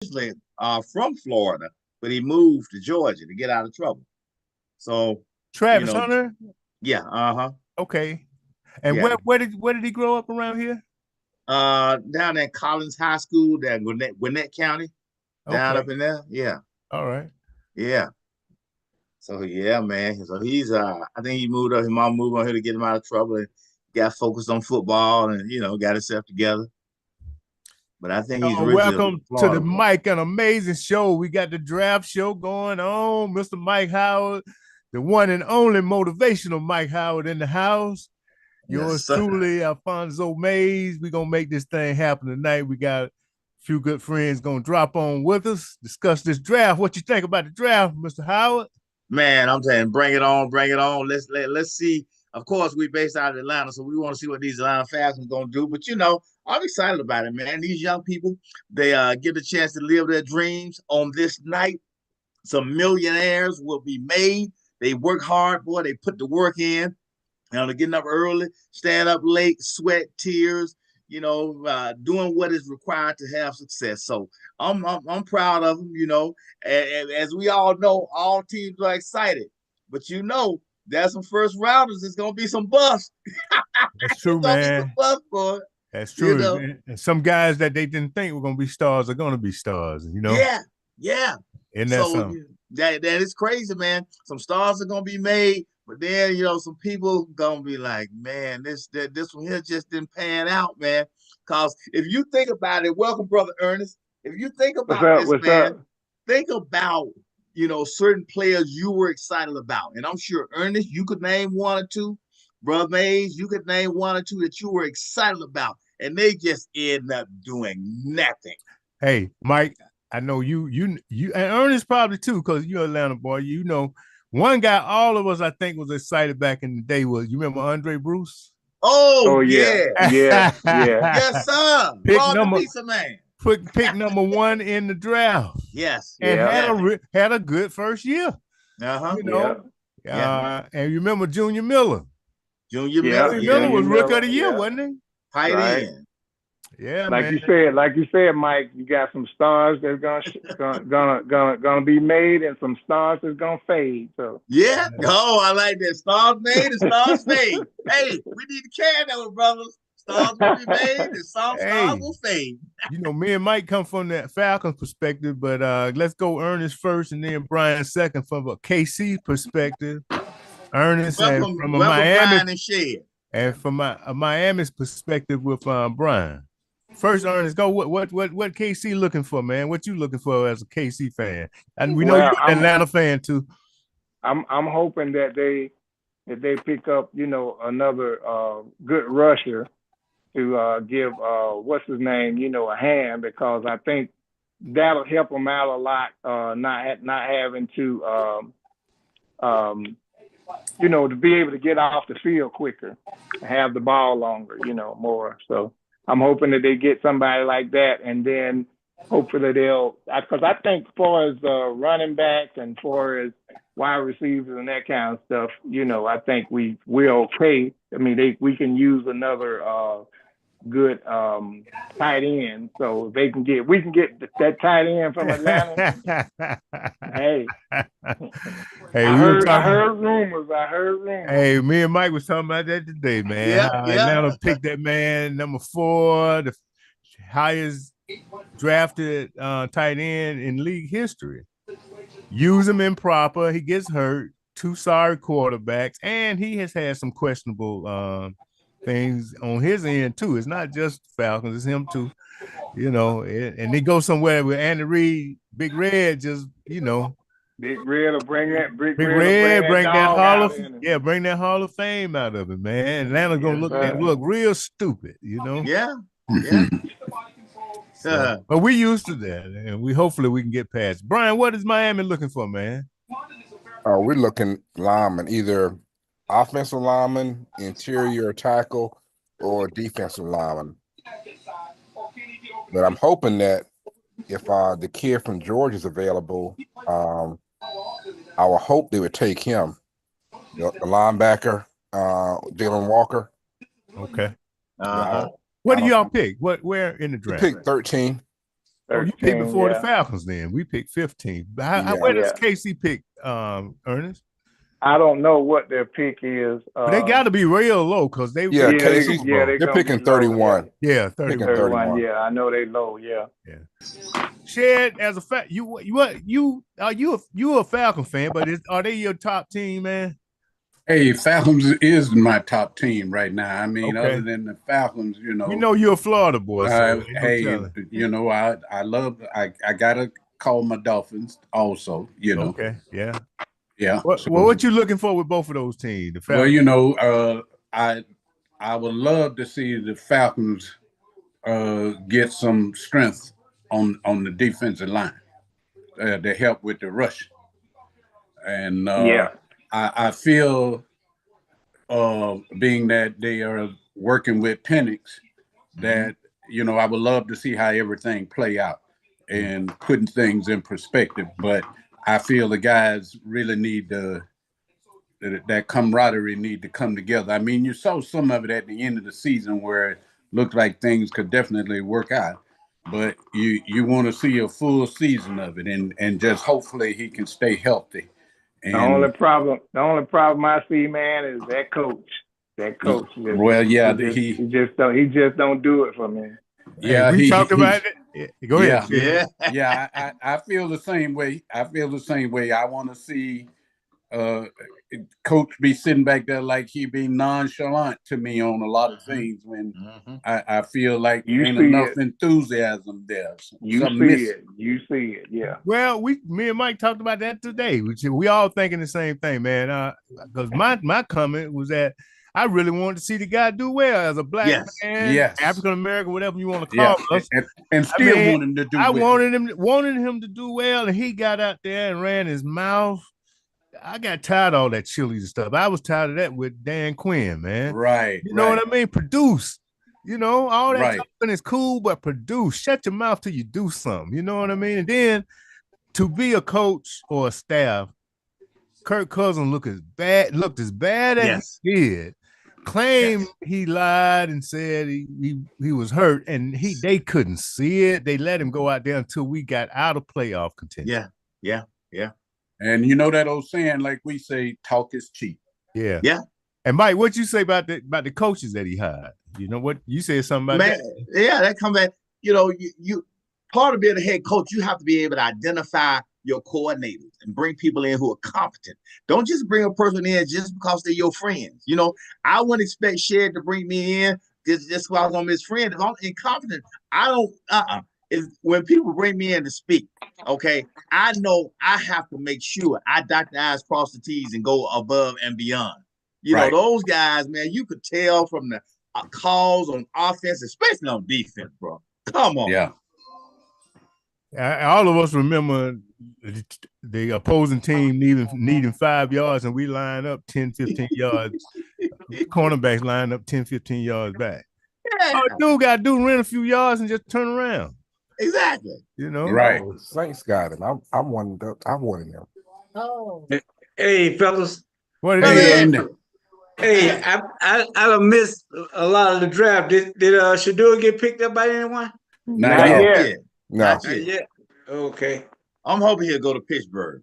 originally from Florida, but he moved to Georgia to get out of trouble. So, you Travis know, Hunter. yeah, uh-huh. Okay. And Yeah. where did he grow up around here? Down at Collins High School, down Gwinnett County, down Okay. up in there. Yeah, All right. yeah. So yeah, man. So he's I think he moved up, his mom moved on here to get him out of trouble and got focused on football and got himself together. But I think he's originally Welcome to the Florida boy. Mike and Amaysn show. We got the draft show going on. Mr. Mike Howard, the one and only motivational Mike Howard in the house. Yes, Yours sir. truly, Alfonso Mays. We're gonna make this thing happen tonight. We got a few good friends gonna drop on with us, discuss this draft. What you think about the draft, Mr. Howard? Man, I'm saying bring it on, bring it on. Let's see. Of course, we based out of Atlanta, so we want to see what these Atlanta Falcons gonna do. But I'm excited about it, man. These young people, they get a chance to live their dreams on this night. Some millionaires will be made. They work hard, boy. They put the work in. They're getting up early, staying up late, sweat, tears, doing what is required to have success. So I'm proud of them. As we all know, all teams are excited, but there's some first rounders. It's gonna be some bust. That's It's true, gonna be some man. bust, boy. That's You true. know, And some guys that they didn't think were gonna be stars are gonna be stars, yeah, yeah. Isn't that So something? that is crazy, man. Some stars are gonna be made, but then some people gonna be like, man, this one here just didn't pan out, man. Cause if you think about it, welcome, brother Ernest. If you think What's about up? this, What's man, up? think about certain players you were excited about, and I'm sure Ernest, you could name one or two. Brother Mays, you could name one or two that you were excited about, and they just end up doing nothing. Hey, Mike, I know you and Ernest probably too, because you're an Atlanta boy. One guy all of us I think was excited back in the day was you remember Andre Bruce? Oh Oh yeah, yeah, yeah, yeah. yes sir, pick Lord the number Pizza Man. pick number one in the draft, Yes, and Yeah, had a good first year. uh-huh, You yeah, know, yeah. and you remember Junior Miller. Junior yeah. Miller, Junior yeah, Miller Junior was Rookie of Miller, the Year, yeah. wasn't tight Right. end. he? Yeah, Like man. you said, Mike. You got some stars that's gonna be made, and some stars that's gonna fade. So, Yeah. Oh, I like that. Stars made and stars fade. Hey, we need to carry that with brothers. Stars will be made and some stars Hey, will fade. me and Mike come from that Falcons perspective, but let's go Ernest first and then Brian second from a KC perspective. Ernest and Welcome, from a welcome, Miami Brian and Shed. and from a Miami's perspective with Brian. First, Ernest, go. What KC looking for, man? What you looking for as a KC fan? And we know you're well, an Atlanta fan too. I'm hoping that they pick up, another good rusher to give what's his name, a hand, because I think that'll help them out a lot. Not having to um, to be able to get off the field quicker, have the ball longer, more. So I'm hoping that they get somebody like that, and then hopefully because I think as far as running backs and far as wide receivers and that kind of stuff, I think we're okay. I mean, we can use another good tight end, so we can get that tight end from Atlanta. Hey, Hey, I we were heard I talking. heard rumors. I heard rumors. Hey, me and Mike was talking about that today, man. Yeah, How yeah. Atlanta picked that man number 4, the highest drafted tight end in league history. Use him improper. He gets hurt. 2 sorry quarterbacks, and he has had some questionable things on his end too. It's not just Falcons; it's him too. And they go somewhere with Andy Reid, Big Red, just Big Big Red will bring Red, that bring that dog Hall out of in him. bring that Hall of Fame out of it, man. Atlanta's gonna Yes, look and sir. look real stupid. Yeah, yeah. So, but we used to that, and hopefully we can get past. Brian, what is Miami looking for, man? We're looking lineman, either offensive lineman, interior tackle, or defensive lineman. But I'm hoping that if the kid from Georgia is available, I would hope they would take him. The linebacker, Dylan Walker. Okay. Uh-huh. What do y'all pick? Where in the He draft? picked 13. Oh, you 13, picked before the yeah. Falcons then. We picked 15. Yeah. Where does Yeah. KC pick, Ernest? I don't know what their pick is. But they got to be real low because they Yeah, picked the KC, Super Bowl. they're they're gonna picking be low, 31. Yeah, Picking 31. 31. 31. Yeah, I know they low. Yeah. Shed, as a fact, you a Falcon fan, but are they your top team, man? Hey, Falcons is my top team right now. I mean, Okay. other than the Falcons, We know you're a Florida boy, so ain't no hey, telling. I gotta call my Dolphins also. Okay, yeah. Yeah. What you looking for with both of those teams? The Well, Falcons? I would love to see the Falcons get some strength on the defensive line to help with the rush. And I feel being that they are working with Penix, that I would love to see how everything play out and putting things in perspective. But I feel the guys really need that camaraderie need to come together. I mean, you saw some of it at the end of the season where it looked like things could definitely work out. But you want to see a full season of it, and just hopefully he can stay healthy. And The only problem I see, man, is that coach. That coach. Well, yeah, he just don't do it for me. Yeah, hey, we talked about it. Go ahead. Yeah. I feel the same way. I want to see coach be sitting back there like he be nonchalant to me on a lot of things when I feel like ain't enough enthusiasm there. You see it, yeah. Well, me and Mike talked about that today. We all thinking the same thing, man. Because my comment was that I really wanted to see the guy do well as a black man, African American, whatever you want to call us, and still want him to do well. I wanted him to do well, and he got out there and ran his mouth. I got tired of all that chili stuff. I was tired of that with Dan Quinn, man. Right. You know what I mean? Produce. All that talking is cool, but produce. Shut your mouth till you do something. You know what I mean? And then to be a coach or a staff, Kirk Cousins looked as bad as he did. Claimed he lied and said he was hurt, and they couldn't see it. They let him go out there until we got out of playoff contention. Yeah. And you know that old saying, like we say, talk is cheap. Yeah. And Mike, what you say about the coaches that he hired? You know what you said something about that? Yeah, that comes back. You part of being a head coach, you have to be able to identify your coordinators and bring people in who are competent. Don't just bring a person in just because they're your friends. I wouldn't expect Shed to bring me in just because I'm his friend. If I'm incompetent, I don't. When people bring me in to speak, okay, I know I have to make sure I dot the I's, cross the T's, and go above and beyond. Those guys, man, you could tell from the calls on offense, especially on defense, bro. Come on. Yeah. All of us remember the opposing team needing 5 yards, and we line up 10, 15 yards. Cornerbacks line up 10, 15 yards back. All dude got to do run a few yards and just turn around. Exactly. Right. Saints got him. I wanted him. Oh. Hey, fellas. What it is? Hey, I done missed a lot of the draft. Did Shedeur get picked up by anyone? Not yet. No. Not yet. Okay. I'm hoping he'll go to Pittsburgh.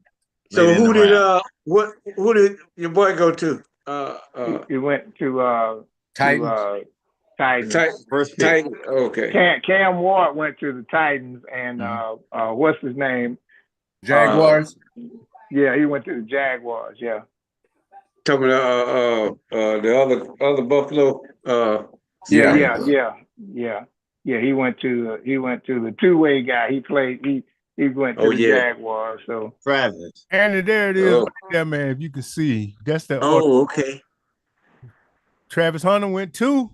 So who did your boy go to? He went to Titans. First pick. Titans. Okay. Cam Ward went to the Titans, and what's his name? Jaguars. Yeah, he went to the Jaguars. Yeah. Talking about the other Buffalo. Yeah. He went to the two-way guy. He went to the Jaguars. So Travis. And there it is, right there, man. If you can see, that's the. Okay. Travis Hunter went too.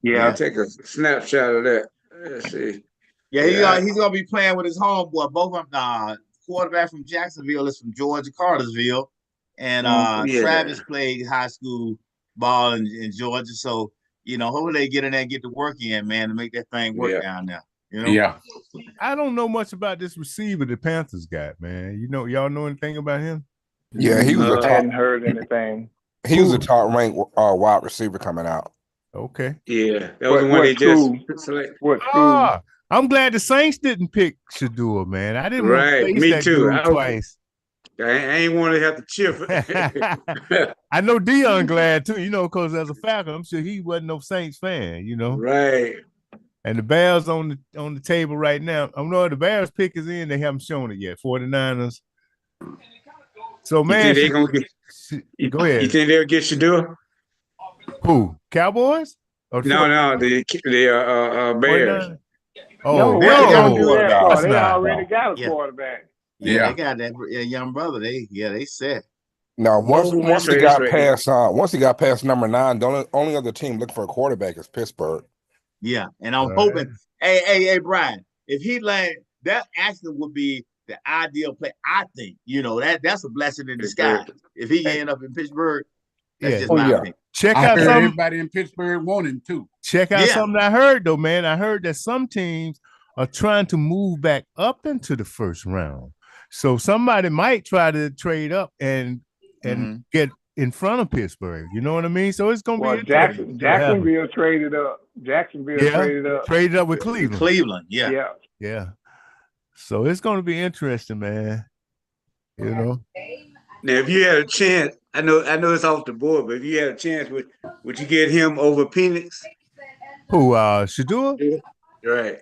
Yeah. I'll take a snapshot of that. Let's see. Yeah, he's gonna be playing with his homeboy. Both of them, quarterback from Jacksonville is from Georgia, Cartersville, and Travis played high school ball in Georgia. So hopefully they get in there and get to work in, man, to make that thing work down there. Yeah. I don't know much about this receiver the Panthers got, man. Y'all know anything about him? Yeah, he was I hadn't heard anything. He was a top ranked wide receiver coming out. Okay. Yeah, that was the one they just selected. What school? I'm glad the Saints didn't pick Shedeur, man. I didn't want to Right, face me that too. dude twice. I ain't want to have to cheer. I know Dion glad too, because as a Falcon, I'm sure he wasn't no Saints fan, Right. And the Bears on the table right now. I know the Bears pick is in. They haven't shown it yet. 49ers. So man, you think they gonna get? Go ahead. You think they'll get Shedeur? Who? Cowboys? Or No, the Bears. 49ers? No, Oh, what they gonna do no, that of for? course They not. already got a Yeah. quarterback. Yeah, they got that young brother. They set. Now, once he That's got right. past number 9, the only other team looking for a quarterback is Pittsburgh. Yeah, and I'm hoping. Hey, Brian, if he land, that actually would be the ideal play. I think that's a blessing in disguise. If he end up in Pittsburgh, that's just my opinion. Check I out heard something. everybody in Pittsburgh want him too. Check out something I heard though, man. I heard that some teams are trying to move back up into the first round. So somebody might try to trade up and get in front of Pittsburgh. You know what I mean? So it's gonna be Jacksonville traded up. Traded up with Cleveland. Cleveland, yeah. So it's gonna be interesting, man. Now, if you had a chance, I know it's off the board, but if you had a chance, would you get him over Penix? Who? Shedeur? Right.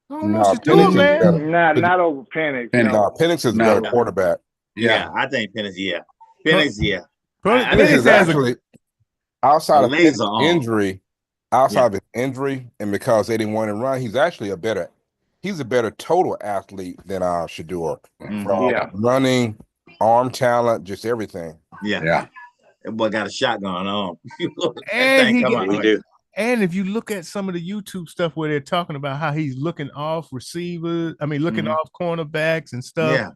No, Shedeur, man. Not over Penix. No, Penix is a better quarterback. Yeah, I think Penix. Yeah, Penix. Yeah. Penix is actually outside of his injury, and because they didn't want to run, he's actually a better total athlete than Shedeur. From running, arm talent, just everything. Yeah. That boy got a shotgun on. And if you look at some of the YouTube stuff where they're talking about how he's looking off receivers, looking off cornerbacks and stuff. Yeah.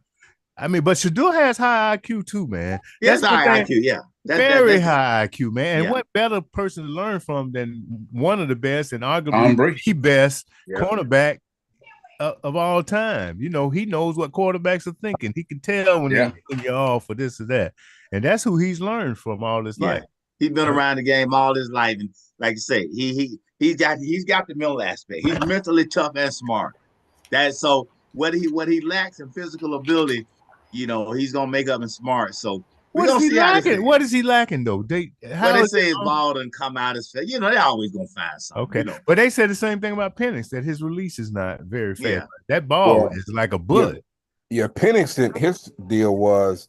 But Shedeur has high IQ too, man. That's high IQ, yeah. Very high IQ, man. And what better person to learn from than one of the best and arguably the best cornerback of all time. He knows what quarterbacks are thinking. He can tell when you're off for this or that. And that's who he's learned from all his life. He's been around the game all his life. And like I say, he's got the mental aspect. He's mentally tough and smart. So what he lacks in physical ability, he's gonna make up in smart. So what is he lacking? What is he lacking though? They say his ball doesn't come out as fast. They're always gonna find something. Okay, but they said the same thing about Penix, that his release is not very fast. Yeah. That ball is like a bullet. Yeah, Penix, his deal was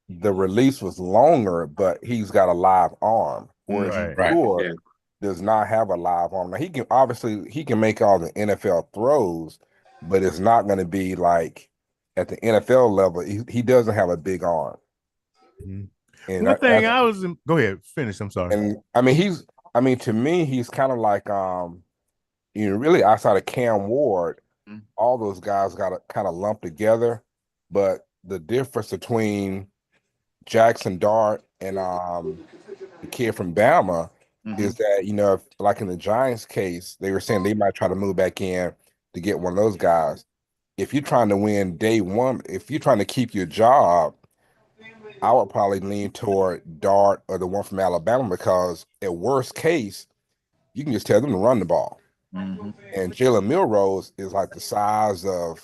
the release was longer, but he's got a live arm. Whereas Shedeur does not have a live arm. Now he can make all the NFL throws, but it's not going to be like at the NFL level. He doesn't have a big arm. And one thing go ahead, finish. I'm sorry. And to me, he's kind of like really outside of Cam Ward, all those guys got to kind of lump together. But the difference between Jackson Dart and the kid from Bama is that, if, like in the Giants case, they were saying they might try to move back in to get one of those guys. If you're trying to win day one, if you're trying to keep your job, I would probably lean toward Dart or the one from Alabama, because at worst case, you can just tell them to run the ball. And Jalen Milrose is like the size of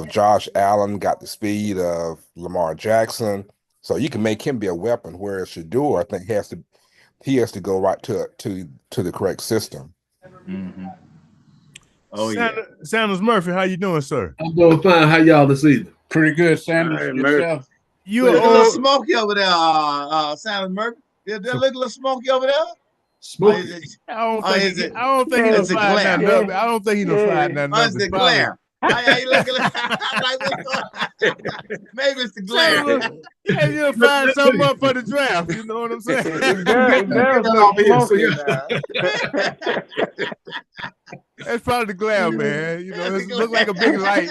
Josh Allen, got the speed of Lamar Jackson. So you can make him be a weapon, whereas Shedeur, I think, he has to go right to the correct system. Sanders Murphy, how you doing, sir? I'm doing fine. How y'all this evening? Pretty good, Sanders. Yourself? You look a little smoky over there, Sanders Murphy. They look a little smoky over there. Smoky. I don't think he's sliding nothing. I don't think he's sliding nothing. It's the glare. How you looking? I'm like, what's going on? Maybe it's the glare. Yeah, you'll find something up for the draft. You know what I'm saying? That's probably the glare, man. It looks like a big light.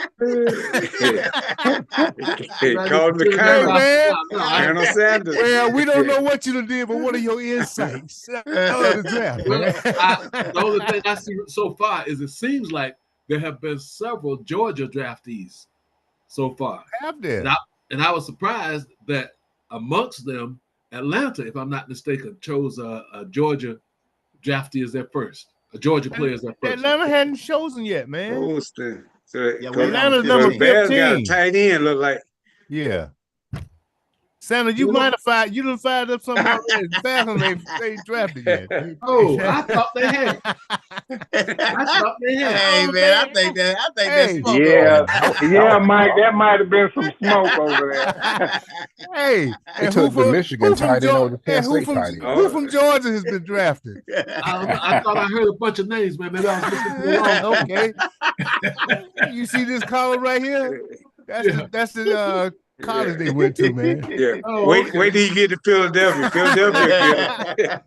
Call me Colonel Sanders. Well, we don't know what you did, but what are your insights? The draft, the only thing I see so far is it seems like there have been several Georgia draftees so far. Have there? And I was surprised that amongst them, Atlanta, if I'm not mistaken, chose a Georgia draftee as their first. Georgia players at first. Atlanta hadn't chosen yet, man. Holston. So, Yeah, cause, Atlanta's cause number Bears got a 15. tight end look like. Yeah. Santa, you might have fired. You done fired up something already. Falcons ain't drafted yet. Oh, I thought they had. I thought they had. Hey man, I think that's Hey. smoke. Yeah, Mike, that might have been some smoke over there. Hey, They and took the Michigan tight end over the Penn State tight end. who from Georgia has been drafted? I thought I heard a bunch of names, man. Maybe I was listening to the wrong. Okay. You see this collar right here? That's the college they went to, man. Yeah. Oh, wait okay. till you get to Philadelphia. Philadelphia.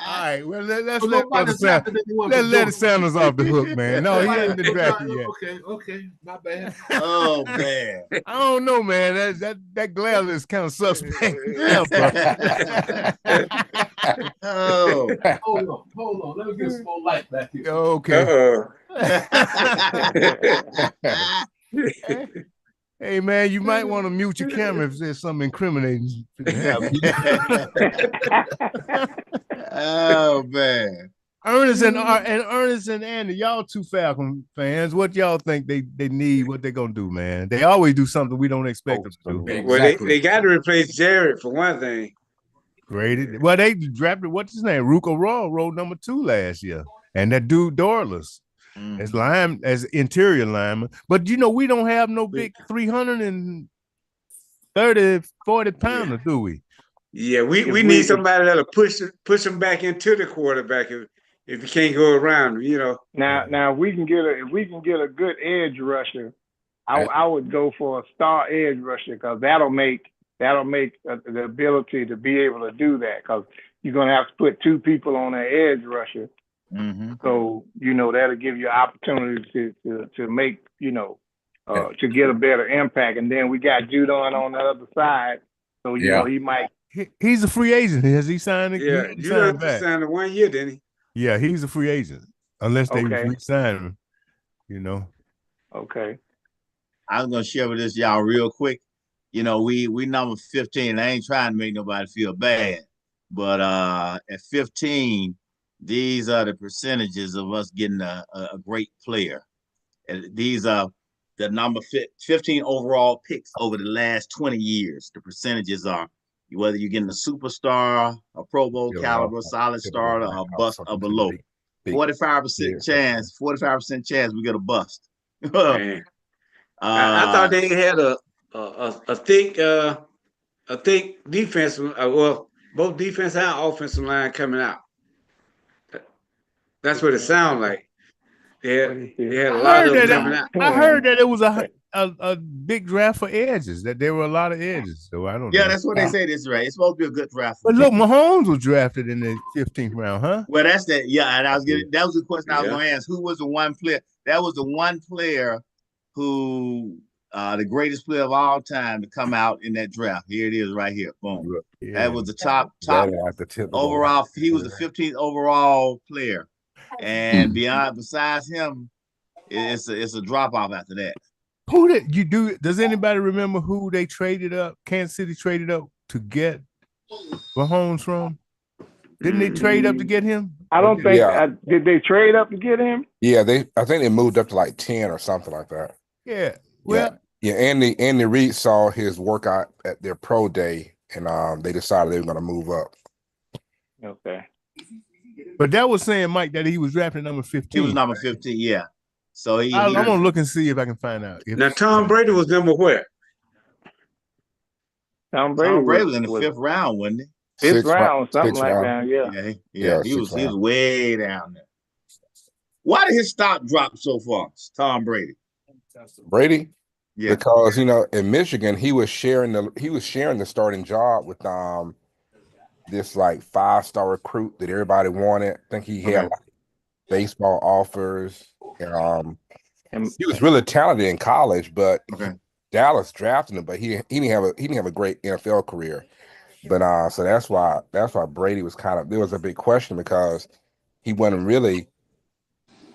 All right, well let's So let nobody drafted anyone from Lenny Georgia. Sanders off the hook, man. No, he ain't been drafted yet. Okay, not bad. Oh man. I don't know, man. That glare is kind of suspect. Yeah, Oh. Hold on. Let me get some more light back here. Okay. Hey man, you might want to mute your camera if there's something incriminating. Oh man. Ernest and Andy, y'all two Falcon fans, what y'all think they need? What they gonna do, man? They always do something we don't expect them to do. Well, they got to replace Jared for one thing. Graded. Well, they drafted what's his name? Ruka Raw rolled number 2 last year, and that dude Dorless as interior lineman. But we don't have no big 330, 40 pounder, do we? Yeah, we need somebody that'll push him back into the quarterback if you can't go around, Now if we can get a good edge rusher, I would go for a star edge rusher because that'll make the ability to be able to do that because you're gonna have to put 2 people on an edge rusher. Mm-hmm. So that'll give you opportunity to make to get a better impact. And then we got Judon on the other side, so he might. He's a free agent. Has he signed? Yeah, Judon signed 1 year, didn't he? Yeah, he's a free agent unless they re-sign him. Okay. I was gonna share with this y'all real quick. We number 15. I ain't trying to make nobody feel bad, but at 15. These are the percentages of us getting a great player. And these are the number 15 overall picks over the last 20 years. The percentages are whether you're getting a superstar, a Pro Bowl caliber, solid starter, or bust or below. 45% chance. 45% chance we get a bust. I thought they had a thick defense. Both defense and offensive line coming out. That's what it sounds like. They had a lot of them coming out. I heard that it was a big draft for edges, that there were a lot of edges. So I don't know. Yeah, that's what they say this right. It's supposed to be a good draft. But look, Mahomes was drafted in the 15th round, huh? Well, that's that. Yeah, and that was the question I was going to ask. Who was the one player? That was the one player who the greatest player of all time to come out in that draft. Here it is right here. Boom. Yeah. That was the top overall. He was the 15th overall player. And besides him, it's a drop off after that. Who did you do? Does anybody remember who they traded up? Kansas City traded up to get Mahomes from? Didn't they trade up to get him? I don't think. Did they trade up to get him? Yeah, I think they moved up to like 10 or something like that. Yeah. Well. Yeah. Andy Reid saw his workout at their pro day, and they decided they were going to move up. Okay. But that was saying, Mike, that he was drafted number 15. He was number 15, yeah. So I'm going to look and see if I can find out. Now, Tom Brady was number where? Tom Brady was in the 5th round, wasn't he? 5th round, something like that, yeah. He was way down there. Why did his stock drop so far, Tom Brady? Brady? Yeah. Because, in Michigan, he was sharing the starting job with this like 5-star recruit that everybody wanted. I think he had like baseball offers, and he was really talented in college, but Dallas drafted him, but he didn't have a great NFL career. But so that's why Brady was there was a big question because he wasn't really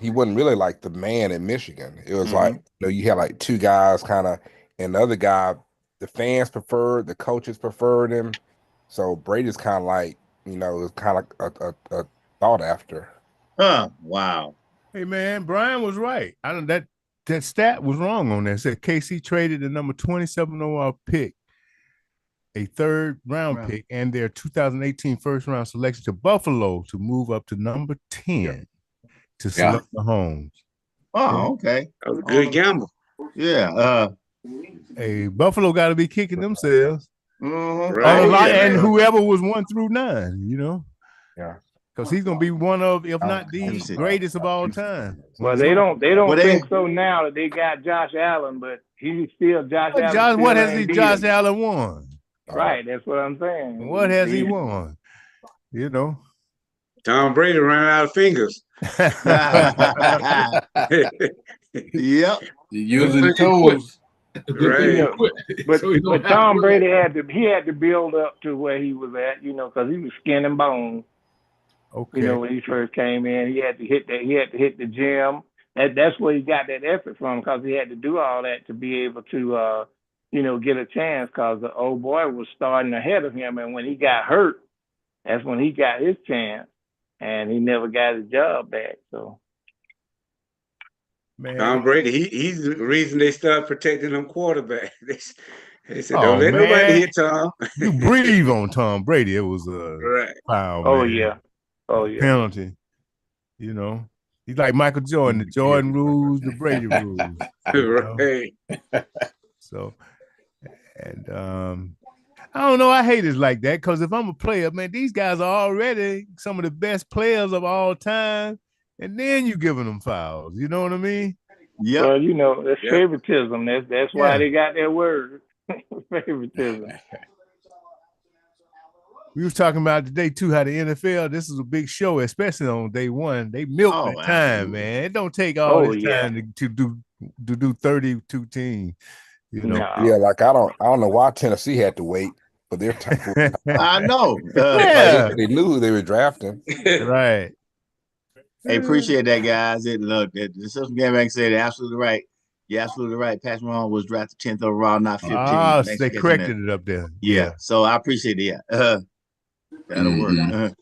like the man in Michigan. It was like you had like 2 guys and the other guy the fans preferred, the coaches preferred him. So Brady's kind of like, was kind of a thought after. Wow. Hey man, Brian was right. I don't that stat was wrong on that. It said KC traded the number 27 overall pick, a third round pick, and their 2018 first round selection to Buffalo to move up to number 10 to select the homes. Oh, okay. That was a good gamble. Yeah. Hey, Buffalo got to be kicking themselves. Right. And whoever was 1 through 9, you know. Yeah. Because he's gonna be one of, if not the greatest of all time. Well, they don't think so now that they got Josh Allen, but he's still Josh Allen. What has Josh Allen won? Right, that's what I'm saying. What has he won? You know. Tom Brady ran out of fingers. Yep. Using toes. Right. But Tom Brady had to build up to where he was at, you know, because he was skin and bone. Okay. You know, when he first came in, he had to hit the gym. That's where he got that effort from, because he had to do all that to be able to you know, get a chance, because the old boy was starting ahead of him, and when he got hurt, that's when he got his chance, and he never got his job back. So man, Tom Brady, he's the reason they started protecting them quarterbacks. They said, "Don't let nobody hit Tom." You breathe on Tom Brady. It was a foul, man. Penalty. You know, he's like Michael Jordan. The Jordan rules, the Brady rules. Right. So, and I don't know. I hate it like that, because if I'm a player, man, these guys are already some of the best players of all time, and then you giving them fouls. You know what I mean? Yeah. Well, you know, that's favoritism. That's why they got that word. Favoritism. We was talking about today too, how the NFL, this is a big show, especially on day one. They milk the time, man. It don't take all this time to do 32 teams. You know? Yeah, like I don't know why Tennessee had to wait for their time. I know. They knew who they were drafting. Right. Hey, appreciate that, guys. The system game back said absolutely right. You're absolutely right. Patrick Mahomes was drafted 10th overall, not 15. Ah, so they corrected it up there. Yeah. So I appreciate it. That'll work.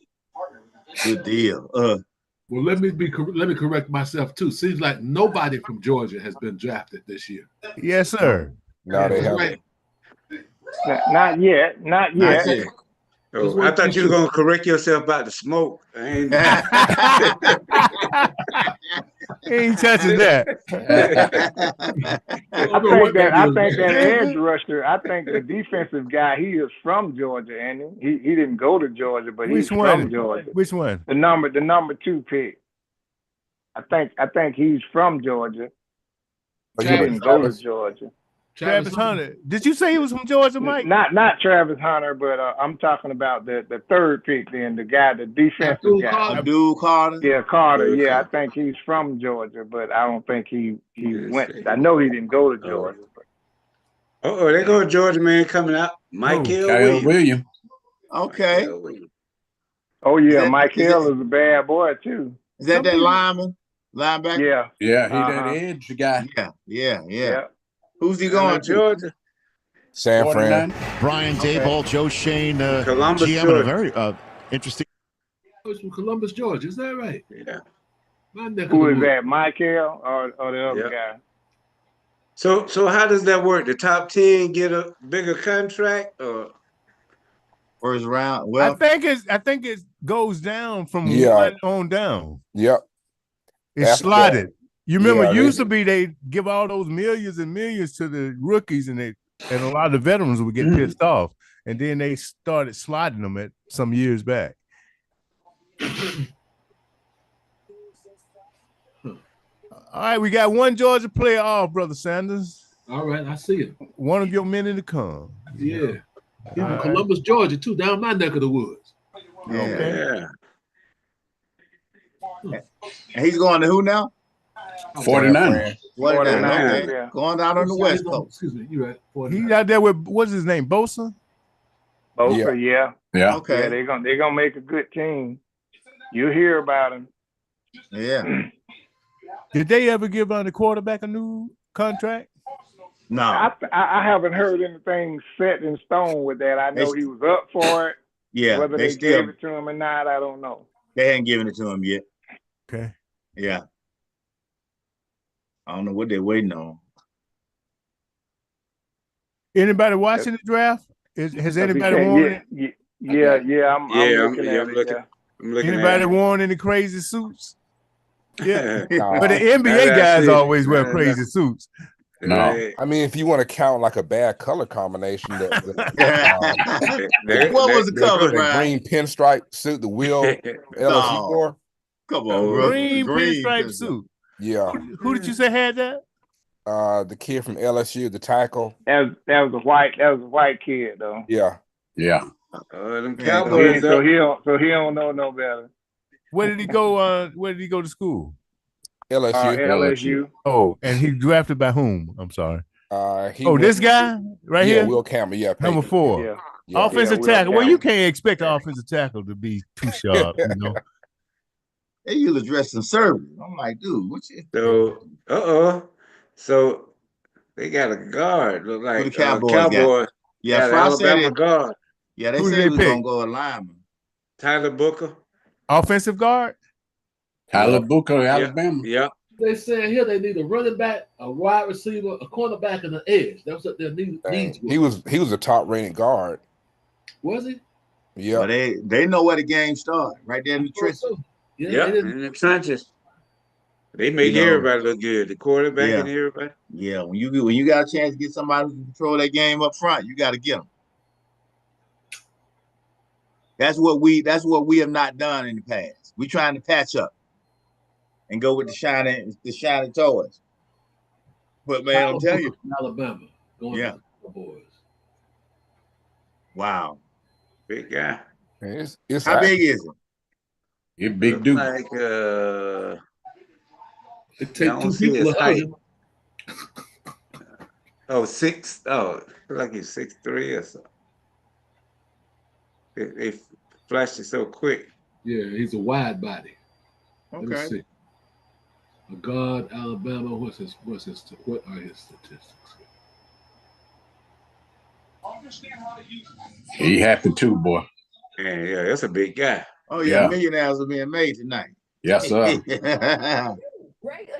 Good deal. Well, let me correct myself too. Seems like nobody from Georgia has been drafted this year. Yes, sir. No, they haven't. Not yet. Not yet. Oh, I thought you were gonna correct yourself about the smoke. I ain't touching that. I think that edge rusher. I think the defensive guy. He is from Georgia, and he didn't go to Georgia, but he's from Georgia. Which one? The number 2 pick. I think he's from Georgia. But he didn't go to Georgia. Travis Hunter. Did you say he was from Georgia, Mike? Not Travis Hunter, but I'm talking about the third pick. Then the guy, the defensive guy, Abdul Carter. Yeah, Carter. Yeah, I think he's from Georgia, but I don't think he went. I know he didn't go to Georgia. Oh, they go to Georgia, man, coming out. Michael Williams. Okay. Oh yeah, Mike Hill is a bad boy too. Is that linebacker? Yeah, he that edge guy. Yeah. Who's he going to? Georgia. San Fran. Brian Daboll, Joe Shane, Columbus, GM, Georgia. a very interesting. He's from Columbus, Georgia. Is that right? Yeah. Who is that? Mike Hill or the other guy? So how does that work? The top 10 get a bigger contract, or first round? Well, I think it goes down from one on down. Yep. It's slotted. You remember, used to be they give all those millions and millions to the rookies, and a lot of the veterans would get pissed off, and then they started slotting them at some years back. All right, we got one Georgia player off, Brother Sanders. All right, I see it. One of your men in the come. Yeah. He's from Columbus, Georgia, too, down my neck of the woods. Okay. And he's going to who now? 49. 49. Okay. Yeah. Going down on the West Coast. Excuse me, you're right. 49. He's out there with, what's his name, Bosa? Bosa, Yeah. Okay. Yeah, they're gonna make a good team. You'll hear about him. Yeah. Did they ever give the quarterback a new contract? No. I haven't heard anything set in stone with that. I know he was up for it. Yeah. Whether they gave it to him or not, I don't know. They hadn't given it to him yet. Okay. Yeah. I don't know what they're waiting on. Anybody watching the draft? Has anybody worn it? I'm looking at it. I'm looking Anybody at worn any crazy suits? Yeah. it. But the NBA guys always wear crazy suits. No. I mean, if you want to count like a bad color combination, What was the color, the Brian? green pinstripe suit, the Will LSU No. wore? Come on, bro. Green pinstripe suit. Yeah. Who did you say had that? The kid from LSU, the tackle. That was a white kid though. Yeah. Yeah. Them Cowboys so he don't know no better. Where did he go? Where did he go to school? LSU. LSU. Oh, and he drafted by whom? I'm sorry. This guy right here? Will Campbell. Yeah. Number 4. Offensive tackle. Well, you can't expect an offensive tackle to be too sharp, you know. They usually dress conservative. I'm like, dude, what you? So they got a guard. Look like the Cowboys. Cowboys. Yeah, Frost said it. Guard. Yeah, they said he was gonna go a lineman. Tyler Booker. Offensive guard. Tyler Booker, Alabama. Yeah. They saying here they need a running back, a wide receiver, a cornerback, and an edge. That's what their needs were. He was a top rated guard. Was he? Yeah. Well, they know where the game starts, right there in the trenches. Yeah, in the trenches. They make everybody look good. The quarterback and everybody. Yeah, when you got a chance to get somebody who can control that game up front, you got to get them. That's what we have not done in the past. We trying to patch up and go with the shiny toys. But man, I'm telling you, Alabama going to the boys. Wow, big guy. It's how big is it? It's big dude. Like it takes 2 people to height. Six. Oh, like he's 6'3" or something. They flashed it so quick. Yeah, he's a wide body. Okay. Let's see. A guard, Alabama. What are his statistics? He happy too, boy. Yeah, that's a big guy. Oh yeah, millionaires are being made tonight. Yes, sir.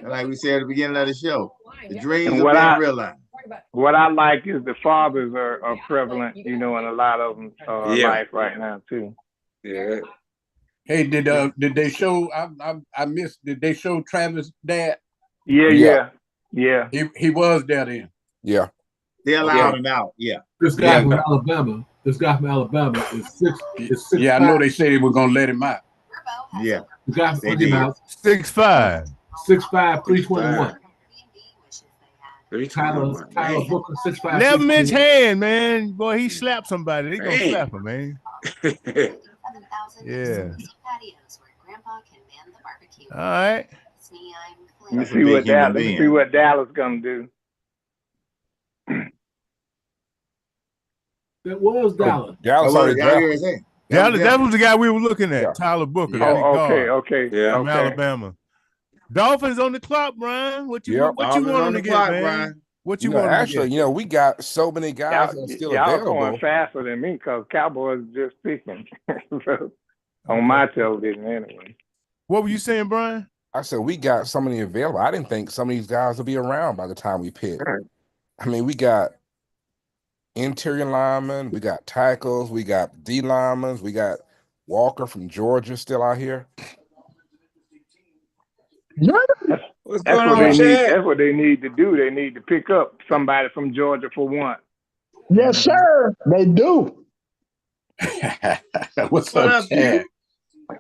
Like we said at the beginning of the show, the dreams are being realized. What I like is the fathers are prevalent, in a lot of them life right now too. Yeah. Hey, did they show? I missed. Did they show Travis' dad? Yeah. He was there then. Yeah. They allowed him out. Yeah. This guy from Alabama. This guy from Alabama is six. Yeah, I know they said they were gonna let him out. Yeah. The guy from Alabama 6'5", 321. Tyler Booker, 6'5". 11-inch hand, man. Boy, he slapped somebody. They gonna slap him, man. Yeah. All right. Let me see what Dallas gonna do. That was Dallas. That was the guy we were looking at, Tyler Booker. Yeah. Okay. From Alabama. Dolphins on the clock, Brian. What you want them to get, man? Brian. What you want? Actually, we got so many guys that are still available. Y'all going faster than me because Cowboys just picking on my television anyway. What were you saying, Brian? I said we got so many available. I didn't think some of these guys would be around by the time we pick. I mean, we got interior linemen, we got tackles, we got D linemen, we got Walker from Georgia still out here. What's going on, Chad? That's what they need to do. They need to pick up somebody from Georgia for one. Yes, sir. They do. What's up, Chad?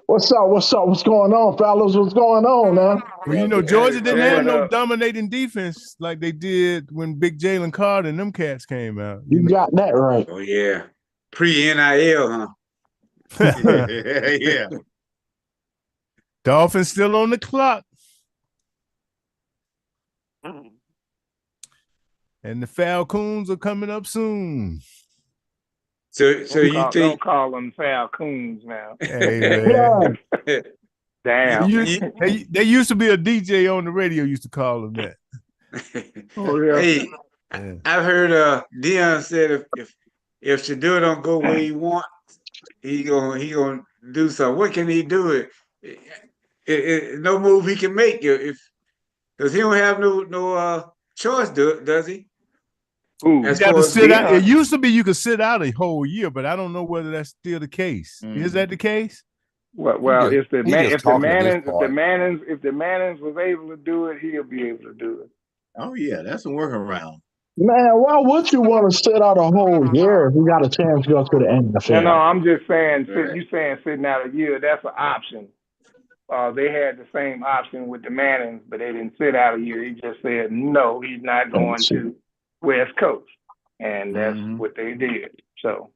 What's up? What's going on, fellas? What's going on, man? Well, Georgia didn't have no dominating defense like they did when Big Jalen Carter and them cats came out. You got that right. Oh, yeah. Pre-NIL, huh? Yeah. Dolphins still on the clock. And the Falcons are coming up soon. So you think? Don't call them Falcons now. Hey, man. Damn. They used to be a DJ on the radio used to call them that. Oh, yeah. Hey, I've heard Deion said if Shedeur don't go where he wants, he gonna do something. What can he do? no move he can make if because he don't have no choice, does he? Ooh, As You got to far as sit out. It Dion, used to be you could sit out a whole year, but I don't know whether that's still the case. Is that the case? well, if the talking at this Mannings was able to do it, he'll be able to do it. Oh yeah, that's a workaround. Man, why would you want to sit out a whole year if you got a chance to go to the No, NFL? I'm just saying. You saying sitting out a year? That's an option. They had the same option with the Mannings, but they didn't sit out a year. He just said no, he's not going to West Coast, and that's what they did. So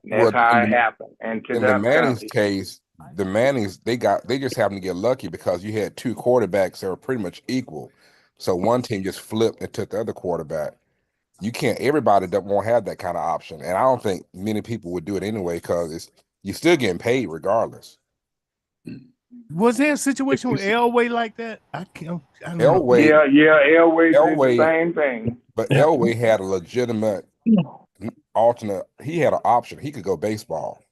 that's how it happened. And to in the that Manning's case, the Mannings they just happened to get lucky because you had two quarterbacks that were pretty much equal. So one team just flipped and took the other quarterback. You can't. Everybody won't have that kind of option, and I don't think many people would do it anyway because you're still getting paid regardless. Was there a situation with Elway like that? I don't Elway, know. Elway did the same thing. But Elway had a legitimate alternate. He had an option. He could go baseball.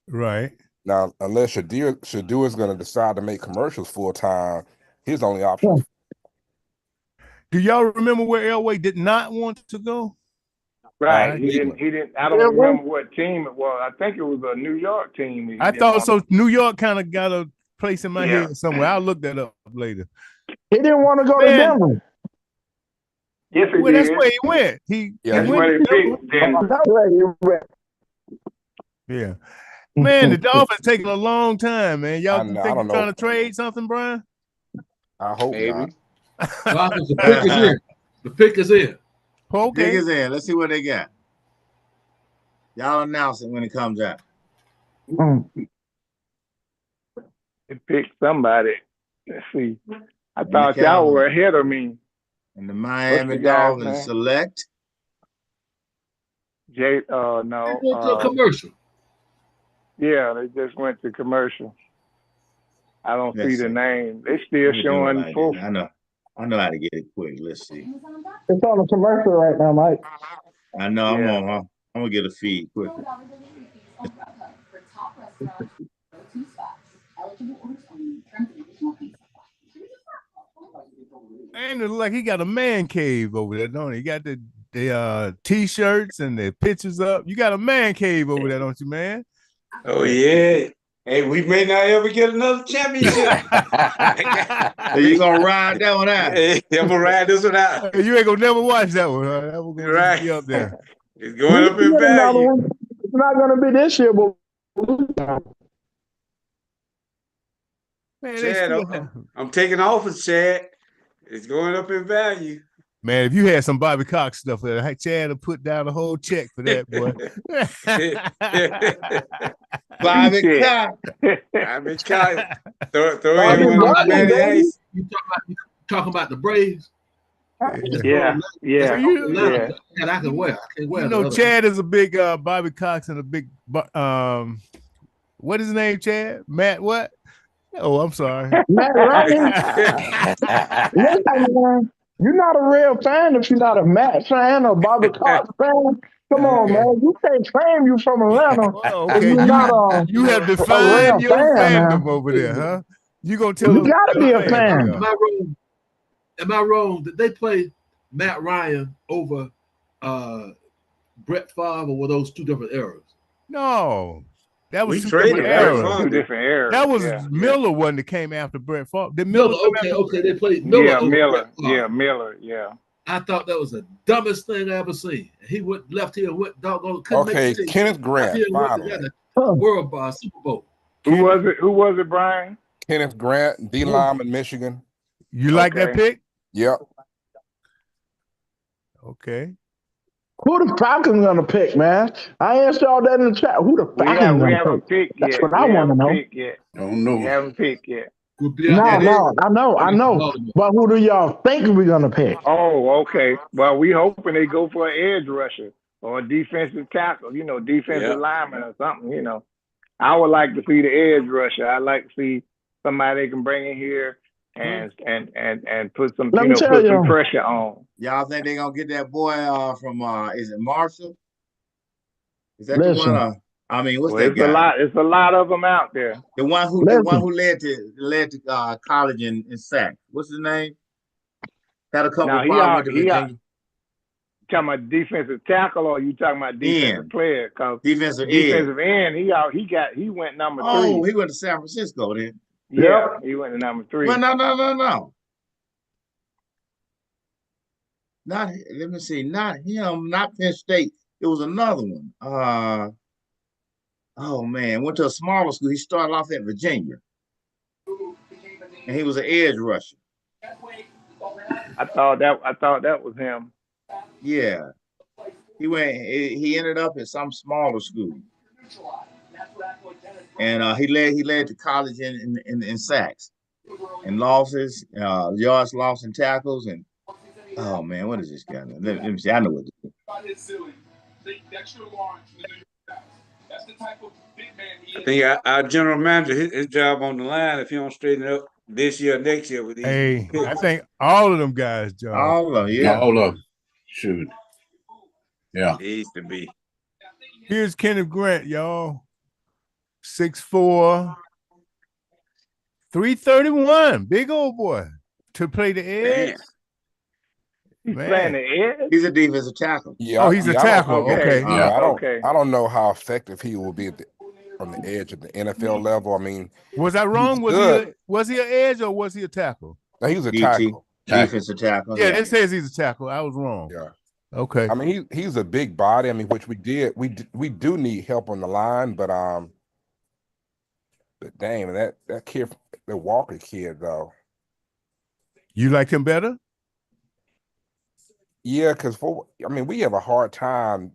Right. Now, unless Shedeur is going to decide to make commercials full time, his only option. Do y'all remember where Elway did not want to go? Right. He didn't. I don't remember what team it was. I think it was a New York team. I thought so. New York kind of got a place in my head somewhere. I'll look that up later. He didn't want to go to Denver. Yes, he did. That's where he went. That's where he picked Denver. Yeah. Man, the Dolphins taking a long time, man. Y'all think you're trying to trade something, Brian? I hope not. Dolphins, the pick is in. The pick is in. Okay. Pick is in. Let's see what they got. Y'all announce it when it comes out. They picked somebody. Let's see. I thought y'all were ahead of me. And the Miami Dolphins select. No. Went to a commercial. Yeah, they just went to commercial. I don't see the name. They still showing full. I know how to get it quick. Let's see. It's on a commercial right now, Mike. I know. I'm gonna get a feed quickly. And it look like he got a man cave over there, don't he? He got the t-shirts and the pictures up. You got a man cave over there, don't you, man? Oh yeah. Hey, we may not ever get another championship. So you gonna ride that one out? Hey, I'm gonna ride this one out. You ain't gonna never watch that one. Huh? That one gonna be up there. It's going up in value. It's not gonna be this year, but man, Chad, I'm taking offers, Chad. It's going up in value. Man, if you had some Bobby Cox stuff there, Chad would put down a whole check for that, boy. Bobby Cox. Bobby Cox. Throw him on the ice. You talking about the Braves? Yeah. And I can wear. You know, Chad is a big Bobby Cox and a big what is his name, Chad? Matt what? Oh, I'm sorry. Matt Ryan. You're not a real fan if you're not a Matt fan or Bobby Cox fan. Come on, man. You can't claim you from Atlanta. Okay, you have defined your fandom over there, huh? You gonna tell you gotta be a fan. Am I wrong? Did they play Matt Ryan over Brett Favre, or were those two different eras? No. That was two different eras. That was Miller one that came after Brett Favre. Did Miller? Okay, they played Miller. Miller. Yeah. I thought that was the dumbest thing I ever seen. He left here and went doggone. Okay, Kenneth Grant. World Super Bowl. Who was it, Brian? Kenneth Grant, D lineman, Michigan. You like that pick? Yep. Okay. Who the Falcons gonna pick, man? I asked y'all that in the chat. Who the Falcons gonna pick? That's what I want to know. I don't know. We haven't picked yet. No, I know. But who do y'all think we're gonna pick? Oh, okay. Well, we hoping they go for an edge rusher or a defensive tackle, defensive lineman or something, I would like to see the edge rusher. I'd like to see somebody they can bring in here and put some some pressure on. Y'all think they're gonna get that boy from is it Marshall? Is that the one I mean, what's Well, that guy? it's a lot of them out there. The one who Listen, led to college in sack. What's his name? Had a couple Now of problems with the he Virginia. talking about defensive tackle, or you talking about defensive End. player? Because Defensive end. defensive end, he went number Oh, 3. he went to San Francisco then. Yeah, yep. he went to number 3. Well, no. Not let me see, not him, not Penn State. It was another one. Oh man, went to a smaller school. He started off at Virginia. And he was an edge rusher. I thought that was him. Yeah. He ended up at some smaller school. And he led to college in sacks and losses, yards lost and tackles. And oh man, what is this guy? Let me see. I know what this is. I think our general manager, his job on the line if he don't straighten it up this year, next year with these Hey, picks. I think all of them guys, John. All of them, yeah. All of them. Shoot. Yeah. It needs to be. Here's Kenneth Grant, y'all. 6'4", 331. Big old boy. To play the edge. He's Man. playing the edge. He's a defensive tackle. Yeah. Oh, he's a tackle. Okay. Yeah. I don't know how effective he will be on the edge at the NFL level. I mean, Was I wrong? Was he an edge or was he a tackle? no, he was a DT. tackle. Defensive tackle. Yeah, it says he's a tackle. I was wrong. Yeah. Okay. I mean, he's a big body. I mean, which we do need help on the line, but dang, that kid, the Walker kid, though. You liked him better? Yeah, because we have a hard time,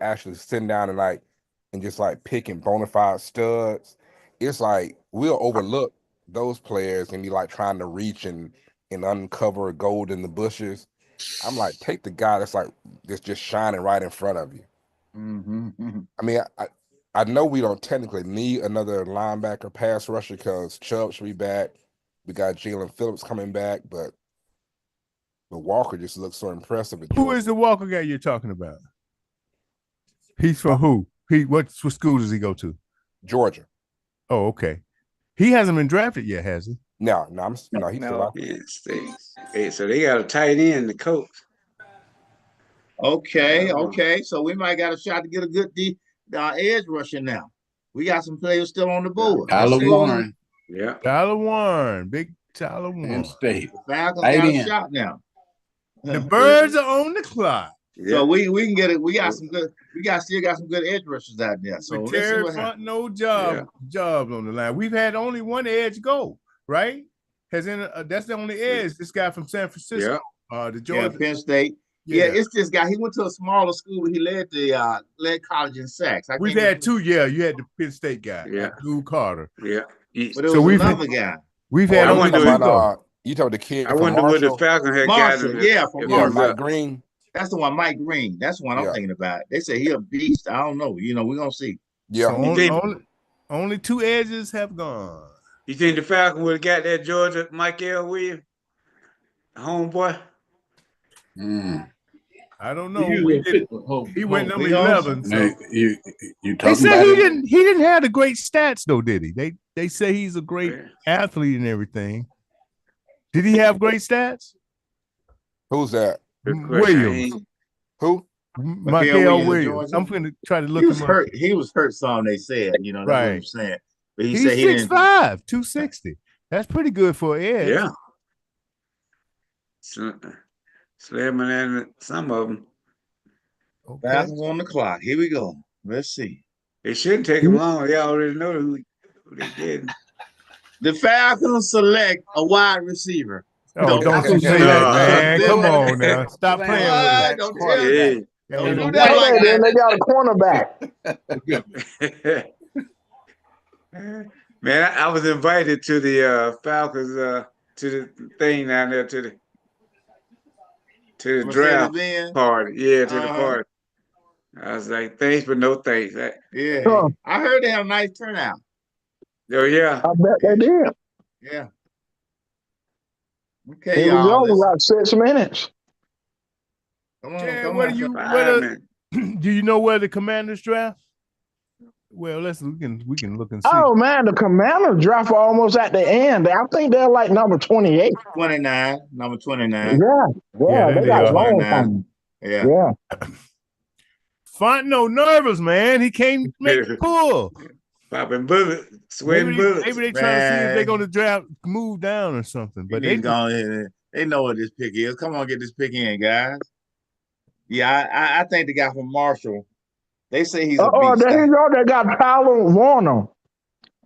actually sitting down and just picking bona fide studs. It's like we'll overlook those players and be like trying to reach and uncover gold in the bushes. I'm like, take the guy that's just shining right in front of you. Mm-hmm. I mean, I know we don't technically need another linebacker pass rusher because Chubb should be back. We got Jalen Phillips coming back, but Walker just looks so impressive. Who is the Walker guy you're talking about? He's from who? What school does he go to? Georgia. Oh, okay. He hasn't been drafted yet, has he? No, he's still out. Hey, so they got a tight end, the coach. Okay. So we might got a shot to get a good edge rusher now. We got some players still on the board. Tyler Warren. Yeah. Tyler Warren. Big Tyler Warren. Penn State. The Falcons got a shot now. The Birds are on the clock. Yeah. So we can get it. We got some good. Still got some good edge rushers out there. So with Terry Font, no jobs on the line. We've had only one edge go, right? That's the only edge. This guy from San Francisco, the Georgia, Penn State. Yeah, it's this guy. He went to a smaller school. He led college in sacks. We've had two. Yeah, you had the Penn State guy, Drew Carter. Yeah, but there was another guy. We've had only two. You told the kid. I wonder what the Falcon had Marshall, from Marshall. Mike Green. That's the one, Mike Green. That's the one I'm thinking about. They say he a beast. I don't know. We're gonna see. Yeah. So only two edges have gone. You think the Falcon would have got that Georgia Michael Williams, homeboy? I don't know. He went number 11. So. You they talking said about he didn't have the great stats though, did he? They say he's a great athlete and everything. Did he have great stats? Who's that? Williams. Who? Michael Williams. I'm going to try to look him up. He was hurt some, they said. That's what I'm saying. But he's 6'5", 260. That's pretty good for an edge. Yeah. Slimmer than some of them. Okay. Falcons on the clock. Here we go. Let's see. It shouldn't take them long. They already know who they did. The Falcons select a wide receiver. Oh, don't you say that, man. Come on now. Stop playing with that. Don't tell that. Don't do that like that. They got a cornerback. Man, I was invited to the Falcons to the thing down there to the draft party. Yeah, to the party. I was like, thanks, but no thanks. Yeah. I heard they have a nice turnout. Oh, yeah. I bet they did. Yeah. Okay, it was over like 6 minutes. Come on. Do you know where the Commanders draft? Well, we can look and see. Oh man, the Commander draft almost at the end. I think they're like number 28. 29, number 29. Yeah, they they got are. long 29. time. Yeah. Yeah. Fontenot nervous, man. He can't make the pull. Popping bullets, sweating bullets. Maybe they trying to see if they're gonna draft move down or something. But they know what this pick is. Come on, get this pick in, guys. Yeah, I think the guy from Marshall. They say he's a beast. There you go. They got Tyler Warner.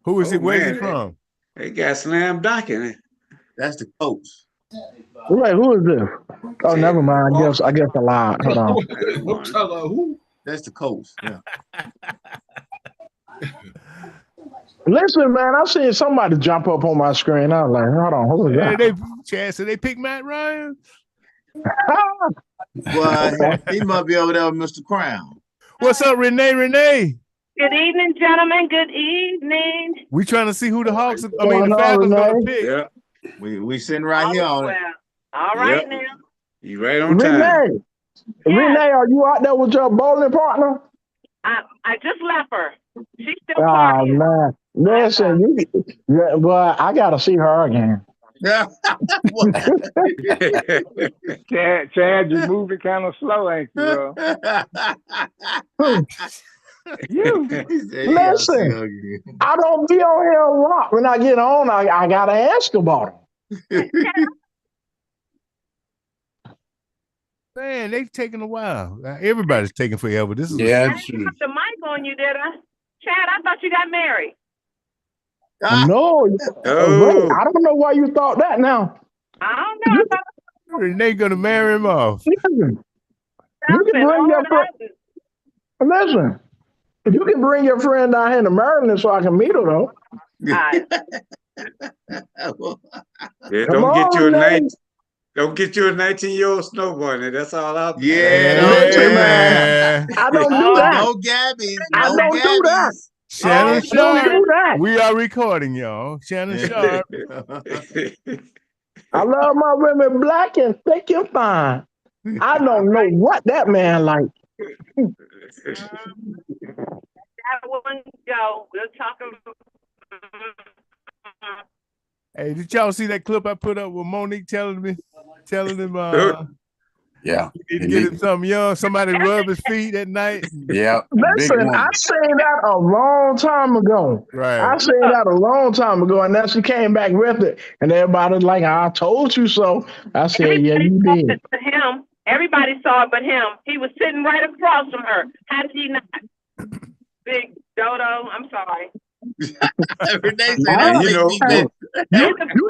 Who is it? Where's he from? They got slam dunking. That's the coach. Wait, who is this? Oh, never mind. I guess I lied. Hold on. Who? That's the coach. Yeah. Listen, man, I seen somebody jump up on my screen. I was like, hold on, who is that? So they pick Matt Ryan? Well, he must be over there with Mr. Crown. What's up, Renee? Good evening, gentlemen. Good evening. We trying to see who the Hawks, the Falcons gonna pick. Yeah. We sitting right here on it. All right now. You right on time. Renee, are you out there with your bowling partner? I just left her. She's still partying. Man. Listen, but I gotta see her again. Chad, you're moving kind of slow, ain't you, bro? Listen, I don't be on here a lot. When I get on, I gotta ask about them. Man, they've taken a while. Everybody's taking forever. This is I didn't put the mic on you, did I? Chad, I thought you got married. No, wait, I don't know why you thought that now. I don't know. Renee gonna marry him off. Listen, you can bring your friend. Listen, you can bring your friend down here to Maryland so I can meet her though. Don't get you a 19-year-old snowboarder. That's all out there. Man. I don't do that. No Gabbies. I don't do that. Shannon Sharp. We are recording, y'all. Shannon Sharp. I love my women black and thick and fine. I don't know what that man like. That wouldn't go. We'll talk about. Hey, did y'all see that clip I put up with Monique telling him yeah, you need to get him something young, somebody rub his feet at night. Yeah. Listen, I said that a long time ago. Right. I said that a long time ago, and then she came back with it, and everybody's like, I told you so. I said, yeah, you did. Everybody saw it but him. He was sitting right across from her. How did he not? Big Dodo, I'm sorry. You're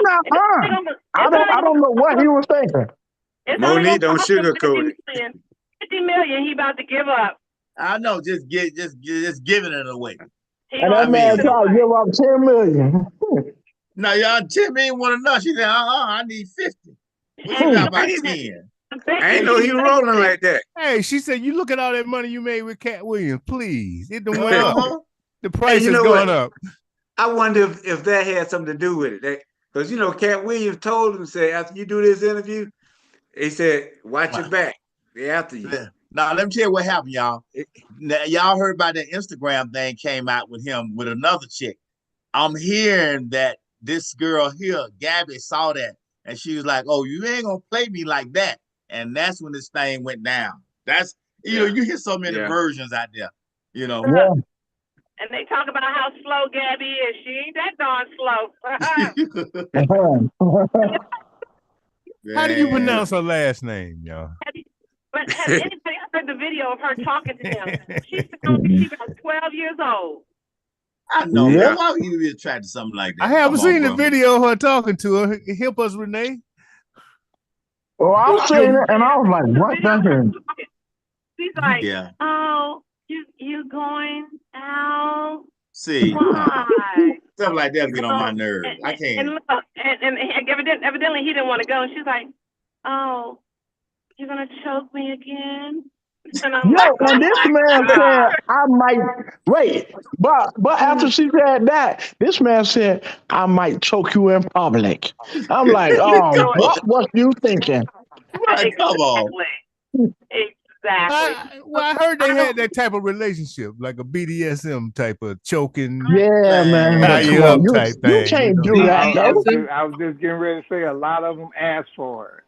not fine. I don't know what he was thinking. Monique, don't sugarcoat it. 50 million he about to give up. I know, just giving it away. And that man tried to give up 10 million. No, y'all 10 million want enough. She said, I need 50. What you got about 10? I ain't know he rolling like that. Hey, she said, you look at all that money you made with Cat Williams, please. It done went up. The price has gone up. I wonder if that had something to do with it. Because, Cat Williams told him, said, after you do this interview, he said, watch your back. They after you. Now, let me tell you what happened, y'all. Y'all heard about that Instagram thing came out with him with another chick. I'm hearing that this girl here, Gabby, saw that. And she was like, oh, you ain't going to play me like that. And that's when this thing went down. That's, you hear so many versions out there, Yeah. And they talk about how slow Gabby is. She ain't that darn slow. How do you pronounce her last name, y'all? But has anybody heard the video of her talking to him? She sounds like she's about 12 years old. I know. Yeah. Why would you be attracted to something like that? I haven't seen the video of her talking to her. Help us, Renee. Well, I've seen it, and I was like, what the hell? She's like, oh, you going out? See, why? Stuff like that get on my nerves. I can't. And look, and evidently he didn't want to go. And she's like, oh, you're going to choke me again? And I'm and this man said, I might, wait, but after she said that, this man said, I might choke you in public. I'm like, oh, what was you thinking? Right, come on. Exactly. Exactly. Well, I heard they had that type of relationship, like a BDSM type of choking, Yeah, man. tie Come you on, up type you thing. can't do I, that I was though. just I was just getting ready to say a lot of them asked for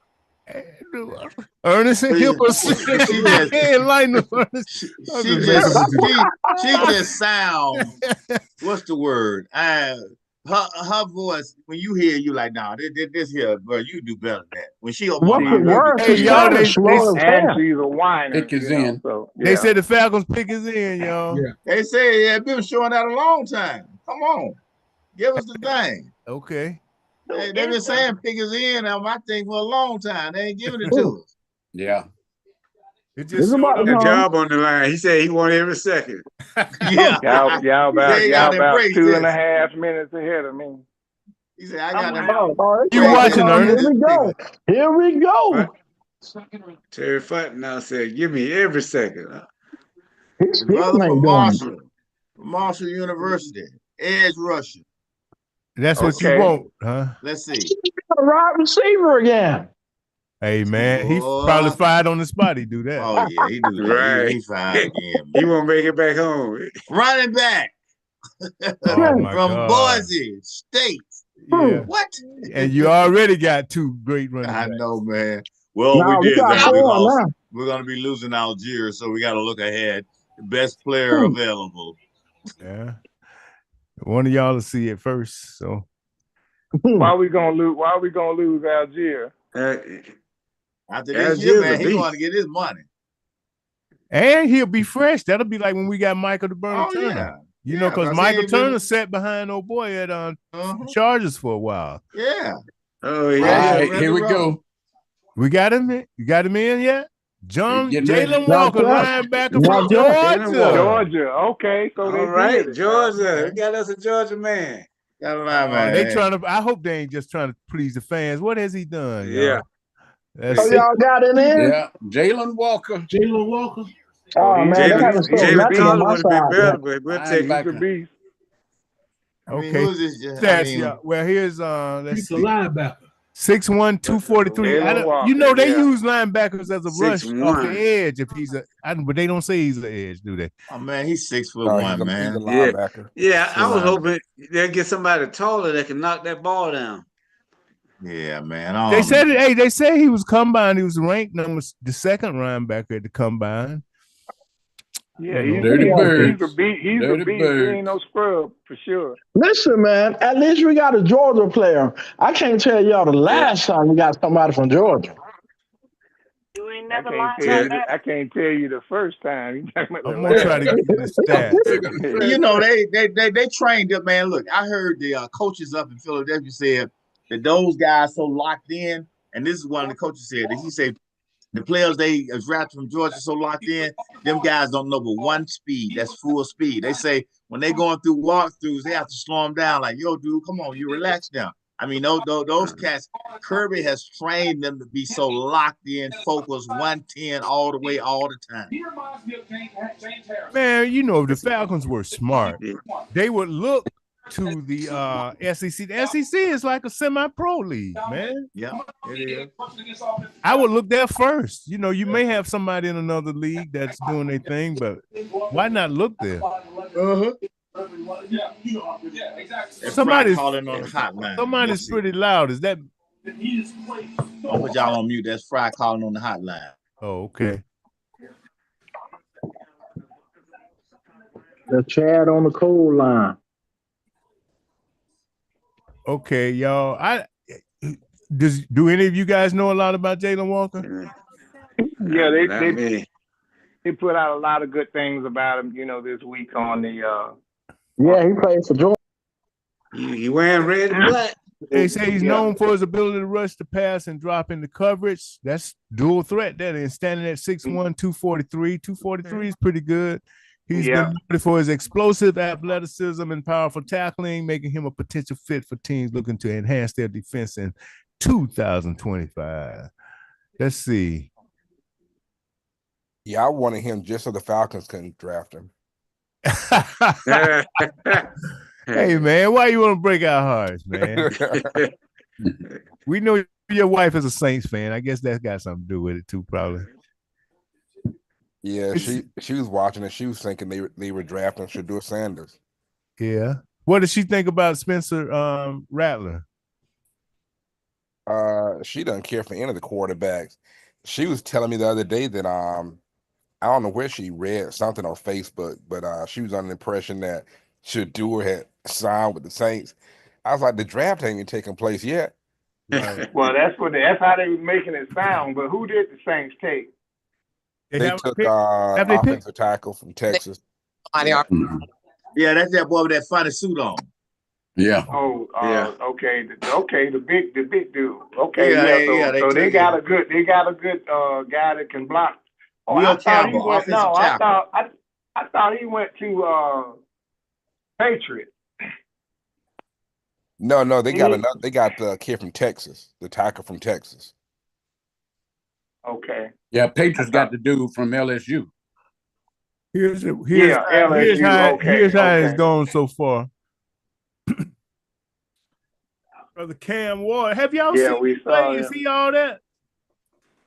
Ernest and But Hippo she just enlighten them, Ernest. she, I'm she just just messing with you. she just sounds, what's the word? Her voice, when you hear, you like, nah, this here, bro, you do better than that. When she open her What's the mouth, you it. be word? Hey, She telling y'all, sounded everybody. slow as And hell. she's a whiner, Pick his you know. in. So They yeah. said the Falcons pick us in, y'all. Yeah. They say yeah, been showing that a long time. Come on, give us the thing. Okay. They've been saying pick us in on my thing for a long time. They ain't giving it to us. Yeah. It It's just showed about up. to A come. job on the line. He said he want every second. Yeah. Y'all He said, about you y'all gotta about embrace two and a this. half minutes ahead of me. He said, I gotta It's You embrace about to this, watching, come. man. Here Ernest? we This go. pick. Here we go. What? Terry Futton now said, give me every second. His The stick brother ain't from doing it. Marshall University, edge rusher. That's what you Okay. want, huh? Let's see. A wide receiver again. Hey, man, he probably Boy. fired on the spot. He do that. Oh yeah, he do that. Right. He fired again, He man. won't make it back home. Running back Oh my from God. Boise State. Yeah. What? And you already got two great running I backs. know, man. Well, we Now we did got that four because now. we're gonna be losing Algiers, so we got to look ahead. The best player available. Yeah. One of y'all will see it first. So Why we gonna lose? Why we gonna lose Algier? After this year, Algiers a man, he going to beast. get his money. and he'll be fresh. That'll be like when we got Michael the Burner Oh Turner. yeah, You know, because because he Michael ain't been. Turner sat behind old boy at Uh-huh. Chargers for a while. Yeah. Oh All yeah. right, here we go. We got him in. You got him in yet? Getting ready. Jalen Not Walker, yet. linebacker Not from yet. Georgia. Georgia. Okay, so they All right, did it. Georgia. Okay. We got us a Georgia man. Got a line, They man. trying to. I hope they ain't just trying to please the fans. What has he done, Yeah. y'all? Let's So see. y'all got it in? Yeah. Jalen Walker. Jalen Walker. Oh man, they haven't said Jalen nothing on Collins my would have been side better, yet. but we'll take He's a Linebacker. beast. I mean, Okay. who's this? Stats, yeah. Well, here's let's He's a see. linebacker. 6'1", 243. Jalen Walker, You know they yeah. use linebackers as a rush off the 6'1". edge if he's but they don't say he's an edge, do they? Oh man, he's 6'1", He's a man. Yeah. linebacker. Yeah, I was Linebacker. hoping they'll get somebody taller that can knock that ball down. Yeah, man. They said it. Hey, they said he was combine. He was ranked the second linebacker at the combine. Yeah, You he's know. a Dirty beast. Birds. He's a beast. He's a Dirty beast. He Birds. ain't no scrub for sure. Listen, man, at least we got a Georgia player. I can't tell y'all the last time we got somebody from Georgia. You ain't I never can't lied tell like you. that. I can't tell you the first time. I'm gonna try to get the stats. You know, they trained up, man. Look, I heard the coaches up in Philadelphia said that those guys so locked in, and this is one of the coaches said that he said the players they drafted from Georgia so locked in, them guys don't know but one speed. That's full speed. They say when they going through walkthroughs, they have to slow them down. Like, yo, dude, come on, you relax down. I mean, those cats, Kirby has trained them to be so locked in, focused, 110 all the way, all the time. Man, you know, if the Falcons were smart, they would look to the SEC. The SEC is like a semi-pro league, man. Yeah, it is. I would look there first. You know, you may have somebody in another league that's doing their thing, but why not look there? Uh-huh. Somebody's calling on the hotline. Somebody's pretty loud. Is that? I'll put y'all on mute. That's Fry calling on the hotline. Oh, okay. The Chad on the cold line. Okay, y'all. Do any of you guys know a lot about Jalen Walker? Yeah, they put out a lot of good things about him. You know, this week on the. Yeah, he plays for Georgia. He wearing red and black. They say he's known for his ability to rush the pass and drop into coverage. That's dual threat there. And standing at 6'1", 243. 243 is pretty good. He's been noted for his explosive athleticism and powerful tackling, making him a potential fit for teams looking to enhance their defense in 2025. Let's see. Yeah, I wanted him just so the Falcons couldn't draft him. Hey, man, why you want to break our hearts, man? We know your wife is a Saints fan. I guess that's got something to do with it, too, probably. Yeah, she was watching and she was thinking they were drafting Shedeur Sanders. Yeah. What does she think about Spencer Rattler? She doesn't care for any of the quarterbacks. She was telling me the other day that I don't know where she read something on Facebook, but she was under the impression that Shedeur had signed with the Saints. I was like, the draft ain't even taking place yet. Right. Well, that's how they was making it sound. But who did the Saints take? They took have they picked? offensive tackle from Texas. Yeah. Yeah, that's that boy with that funny suit on. Yeah. Oh, Yeah. okay, the big dude. Okay, Yeah, so they took got him. a good guy that can block. Oh, Will I thought he Campbell, went. offensive No, tackle. I thought he went to Patriots. No, they got the kid from Texas, the tackle from Texas. Okay. Yeah, Patriots got the dude from LSU. Here's LSU. Here's how Okay. it's gone so far. Brother Cam Ward, have y'all seen we him saw play? You him. see all that?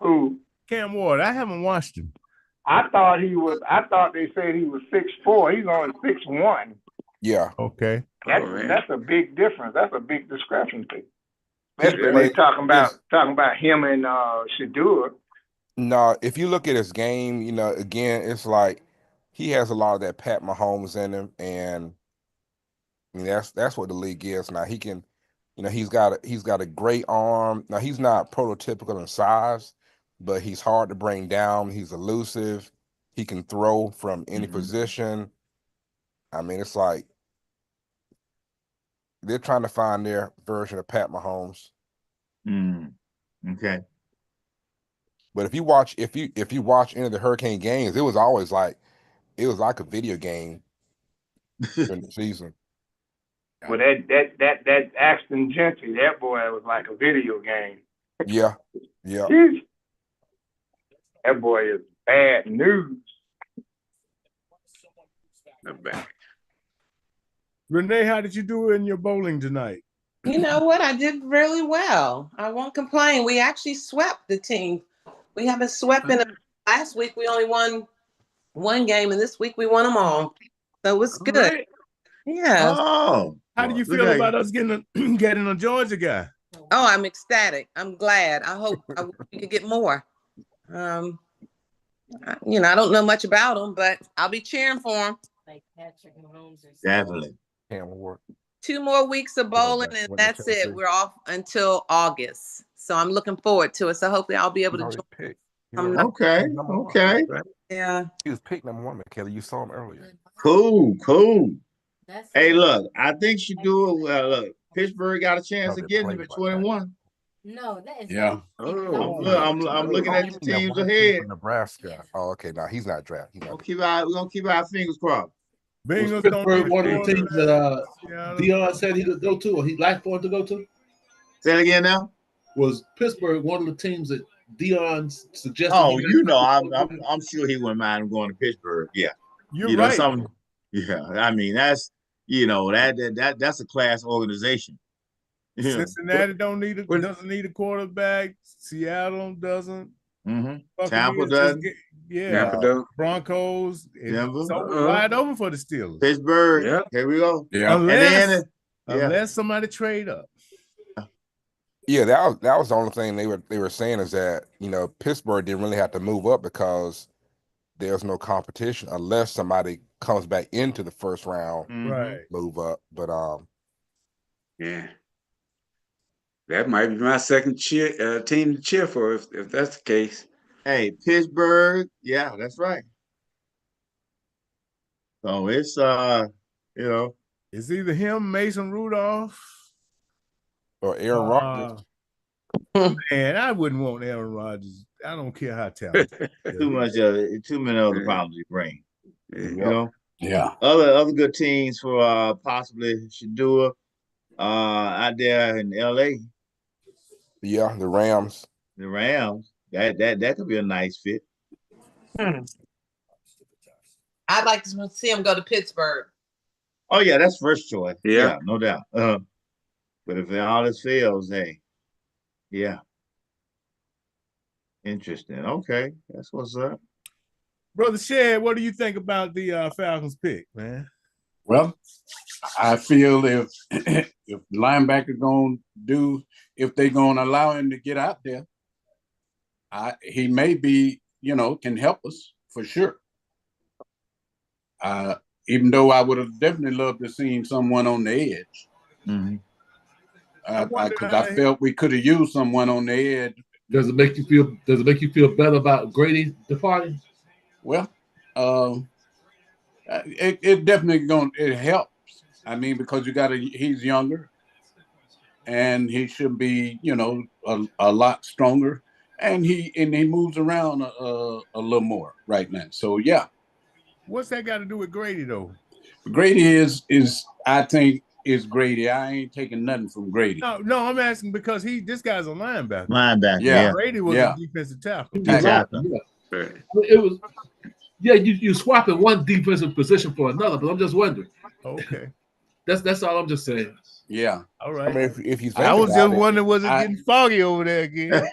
Who? Cam Ward. I haven't watched him. I thought they said he was 6'4". He's only 6'1". Yeah. Okay. That's a big difference. That's a big discrepancy. Especially He when they talking plays- about him and Shedeur. No, if you look at his game, again, it's like he has a lot of that Pat Mahomes in him, and I mean that's what the league is now. He can, he's got a great arm. Now he's not prototypical in size, but he's hard to bring down. He's elusive. He can throw from any position. I mean, it's like they're trying to find their version of Pat Mahomes. Okay. But if you watch any of the Hurricane games, it was like a video game during the season. Well, that Axton Gentry, that boy was like a video game. Yeah. That boy is bad news. Renee, how did you do in your bowling tonight? You know what? I did really well. I won't complain. We actually swept the team. We haven't swept last week. We only won one game, and this week we won them all. So it was good. Right. Yeah. Oh. How do you feel about us getting a Georgia guy? Oh, I'm ecstatic. I'm glad. I hope we could get more. I don't know much about him, but I'll be cheering for him. Definitely. Cam Ward. 2 more weeks of bowling, and that's it. We're off until August. So I'm looking forward to it. So hopefully I'll be able to join. Okay. Yeah. He was picked number 1, Kelly. You saw him earlier. Cool. Hey, look, I think Shedeur. Look, Pittsburgh got a chance of getting him at 21. No, that is I'm looking at the teams ahead. Nebraska. Oh, okay. No, he's not drafted. We're gonna keep our fingers crossed. Was Pittsburgh one of the teams that Deion said he could go to, or he'd like for him to go to? Say it again now. Was Pittsburgh one of the teams that Deion suggested? Oh, I'm sure he wouldn't mind going to Pittsburgh. Yeah, you're right. Yeah, I mean that's that's a class organization. Yeah. Cincinnati doesn't need a quarterback. Seattle doesn't. Tampa doesn't. Yeah. Broncos. Denver. So wide open for the Steelers. Pittsburgh. Yeah. Here we go. Yeah. Unless somebody trade up. Yeah, that was the only thing they were saying is that Pittsburgh didn't really have to move up because there's no competition unless somebody comes back into the first round, right? Move up, but yeah, that might be my second team to cheer for if that's the case. Hey, Pittsburgh, yeah, that's right. So it's it's either him, Mason Rudolph, or Aaron Rodgers. Man, I wouldn't want Aaron Rodgers. I don't care how talented. Too many other problems you bring. Yeah. Other good teams for possibly Shedeur out there in LA. Yeah, the Rams. The Rams. That could be a nice fit. I'd like to see him go to Pittsburgh. Oh yeah, that's first choice. Yeah, no doubt. But if all this fails, hey, yeah. Interesting. Okay, that's what's up. Brother Shed, what do you think about the Falcons pick, man? Well, I feel if if linebacker gonna do, if they gonna allow him to get out there, he may be, can help us for sure. Even though I would have definitely loved to seen someone on the edge. Mm-hmm. Because I felt we could have used someone on the edge. Does it make you feel better about Grady departing? Well, it definitely it helps. I mean, because he's younger, and he should be, a lot stronger, and he moves around a little more right now. So yeah. What's that got to do with Grady though? Grady is I think is Grady. I ain't taking nothing from Grady. No, I'm asking because this guy's a linebacker. Yeah. Grady was a defensive tackle. Yeah. It was. Yeah, you swapping one defensive position for another, but I'm just wondering. Okay. That's all I'm just saying. Yeah. All right. I mean, if you think I was about just wondering, was it getting foggy over there again?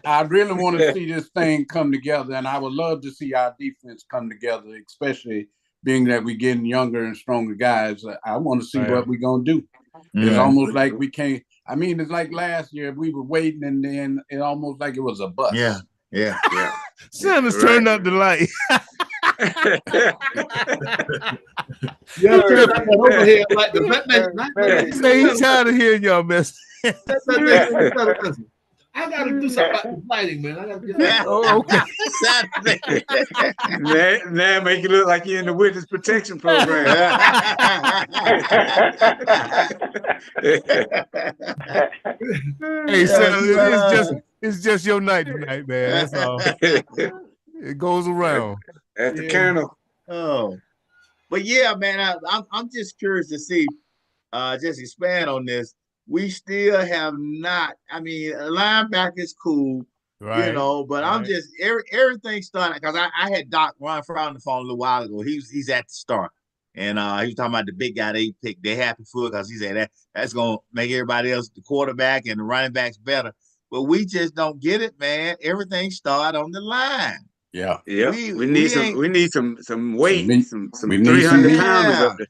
I really want to see this thing come together, and I would love to see our defense come together, especially being that we're getting younger and stronger guys. I want to see what we're going to do. It's almost like we can't. I mean, it's like last year we were waiting, and then it almost like it was a bust. Yeah. Sanders turned up the light. Overhead like the He's tired of hearing y'all mess. I gotta do something about the lighting, man. I gotta get Now make you look like you're in the witness protection program. Hey, it's just your night tonight, man. That's all. It goes around. That's the Colonel. Oh, but yeah, man, I'm just curious to see. Just expand on this. We still have not. I mean, a linebacker is cool, right? But I'm just everything started because I had Doc Ron Fry on the phone a little while ago. He's at the start, and he was talking about the big guy they picked. They're happy for it because he said that's gonna make everybody else, the quarterback and the running backs, better. But we just don't get it, man. Everything started on the line. Yeah. We need some weight, some 300 pounders up there.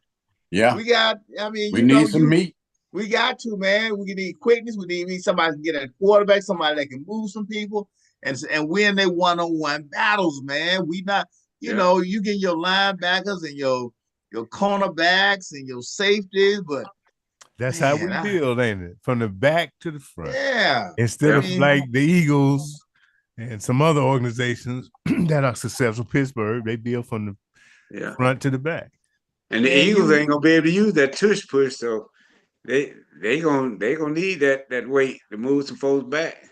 Yeah. We got. I mean, we need some meat. We got to, man. We need quickness. We need somebody to get a quarterback, somebody that can move some people and win their one-on-one battles, man. We not, you know, you get your linebackers and your cornerbacks and your safeties, but that's how we build, ain't it? From the back to the front. Yeah. Instead of like the Eagles and some other organizations that are successful, Pittsburgh, they build from the front to the back. And the Eagles ain't gonna be able to use that tush push, so they gonna need that weight to move some folks back.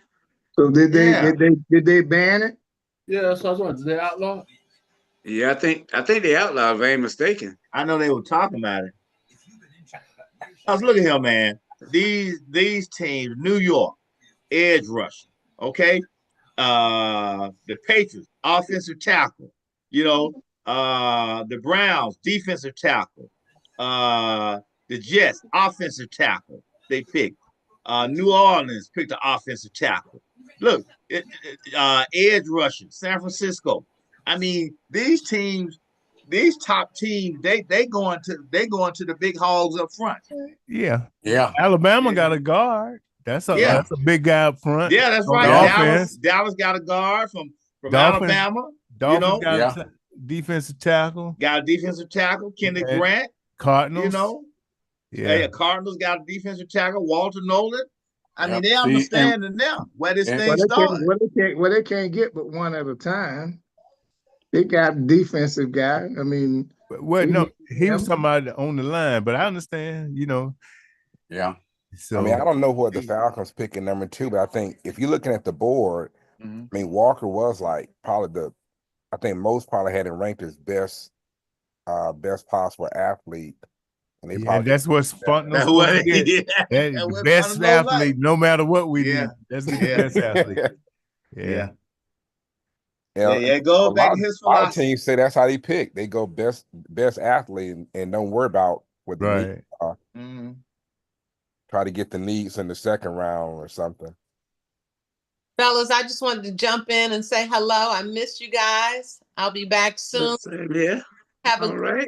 So did they ban it? Yeah, that's what I was wondering. Did they outlaw it? Yeah, I think they outlawed, if I ain't mistaken. I know they were talking about it. Cause look at him, man. These teams, New York, edge rushing, okay? The Patriots, offensive tackle, the Browns, defensive tackle, the Jets, offensive tackle, they picked. New Orleans picked an offensive tackle. Look, edge rushing, San Francisco. I mean, these teams, these top teams, they going to the big hogs up front. Yeah. Alabama got a guard. That's a big guy up front. Yeah, that's right. Dallas got a guard from Alabama. Dolphins got a defensive tackle. Got a defensive tackle, Kenneth Grant. Cardinals. Cardinals got a defensive tackle, Walter Nolan. I mean, they understand now where this thing started. They can't get but one at a time. They got defensive guy. I mean, he was talking about on the line, but I understand, Yeah. So I mean, I don't know what the Falcons picking number 2, but I think if you're looking at the board, I mean, Walker was like probably I think most probably had him ranked as best possible athlete. And that's what's fun. The best athlete, no matter what we do. That's the best athlete. Go back to his philosophy. A lot of teams say that's how they pick. They go best athlete and don't worry about what the needs are. Try to get the needs in the second round or something. Fellas, I just wanted to jump in and say hello. I missed you guys. I'll be back soon. Yeah. Have All a right.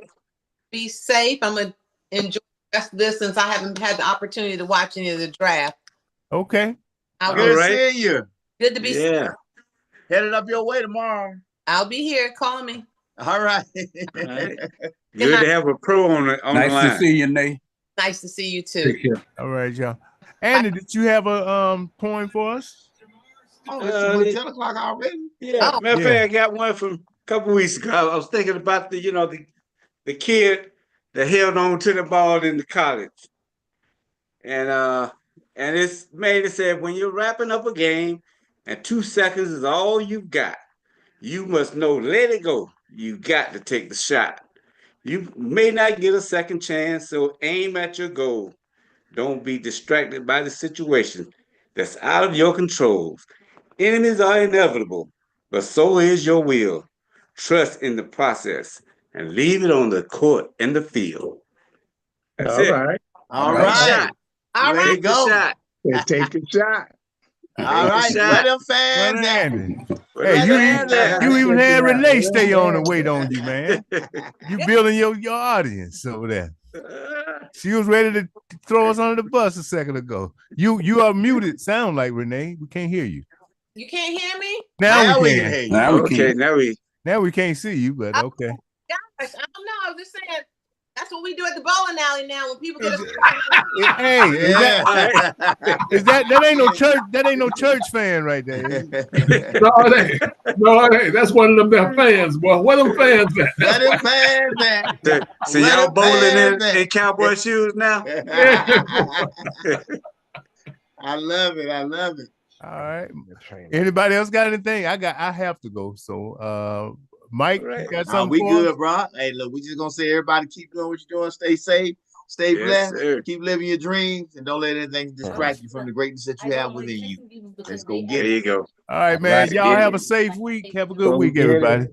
be safe. I'm gonna enjoy the rest of this since I haven't had the opportunity to watch any of the draft. Okay. Good seeing you. Good to be Yeah. Headed up your way tomorrow. I'll be here. Call me. All right. All right. Good to have a pro on the line. Nice to see you, Nate. Nice to see you too. Take care. All right, y'all. Andy, did you have a poem for us? Oh, it's 10 o'clock already. Yeah. Oh, Matter of fact, I got one from a couple weeks ago. I was thinking about the kid that held on to the ball in the college. And it's made it said, when you're wrapping up a game and 2 seconds is all you've got, you must know, let it go. You got to take the shot. You may not get a second chance, so aim at your goal. Don't be distracted by the situation that's out of your control. Enemies are inevitable, but so is your will. Trust in the process and leave it on the court and the field. That's All it. right. All Take the right. shot. all right. Take the shot. Take the shot. All right. Take the shot. Where them fans Brother at? Andy. Where Hey, them fans at? you even had Yeah. Renee stay on and wait on you, man. You building your audience over there. She was ready to throw us under the bus a second ago. You are muted. Sound like Renee. We can't hear you. You can't hear me? Now we can can. hear you. Now we Okay, can. now we can't see you, but okay. Gosh, I don't know. I was just saying that's what we do at the bowling alley now when people get Hey, is that ain't no church? That ain't no church fan right there. No, it ain't. That's one of them there fans, boy. Where them fans at? Where them fans at? so y'all bowling in cowboy shoes now? I love it. I love it. All right. Anybody else got anything? I have to go. So Mike, you got something? We for good, us? bro. Hey, look, we just gonna say everybody keep doing what you're doing. Stay safe, stay blessed, keep living your dreams, and don't let anything distract you from the greatness that you have within you. Let's go get it. There you go. All right, man. Y'all have a safe week. Have a good week, everybody.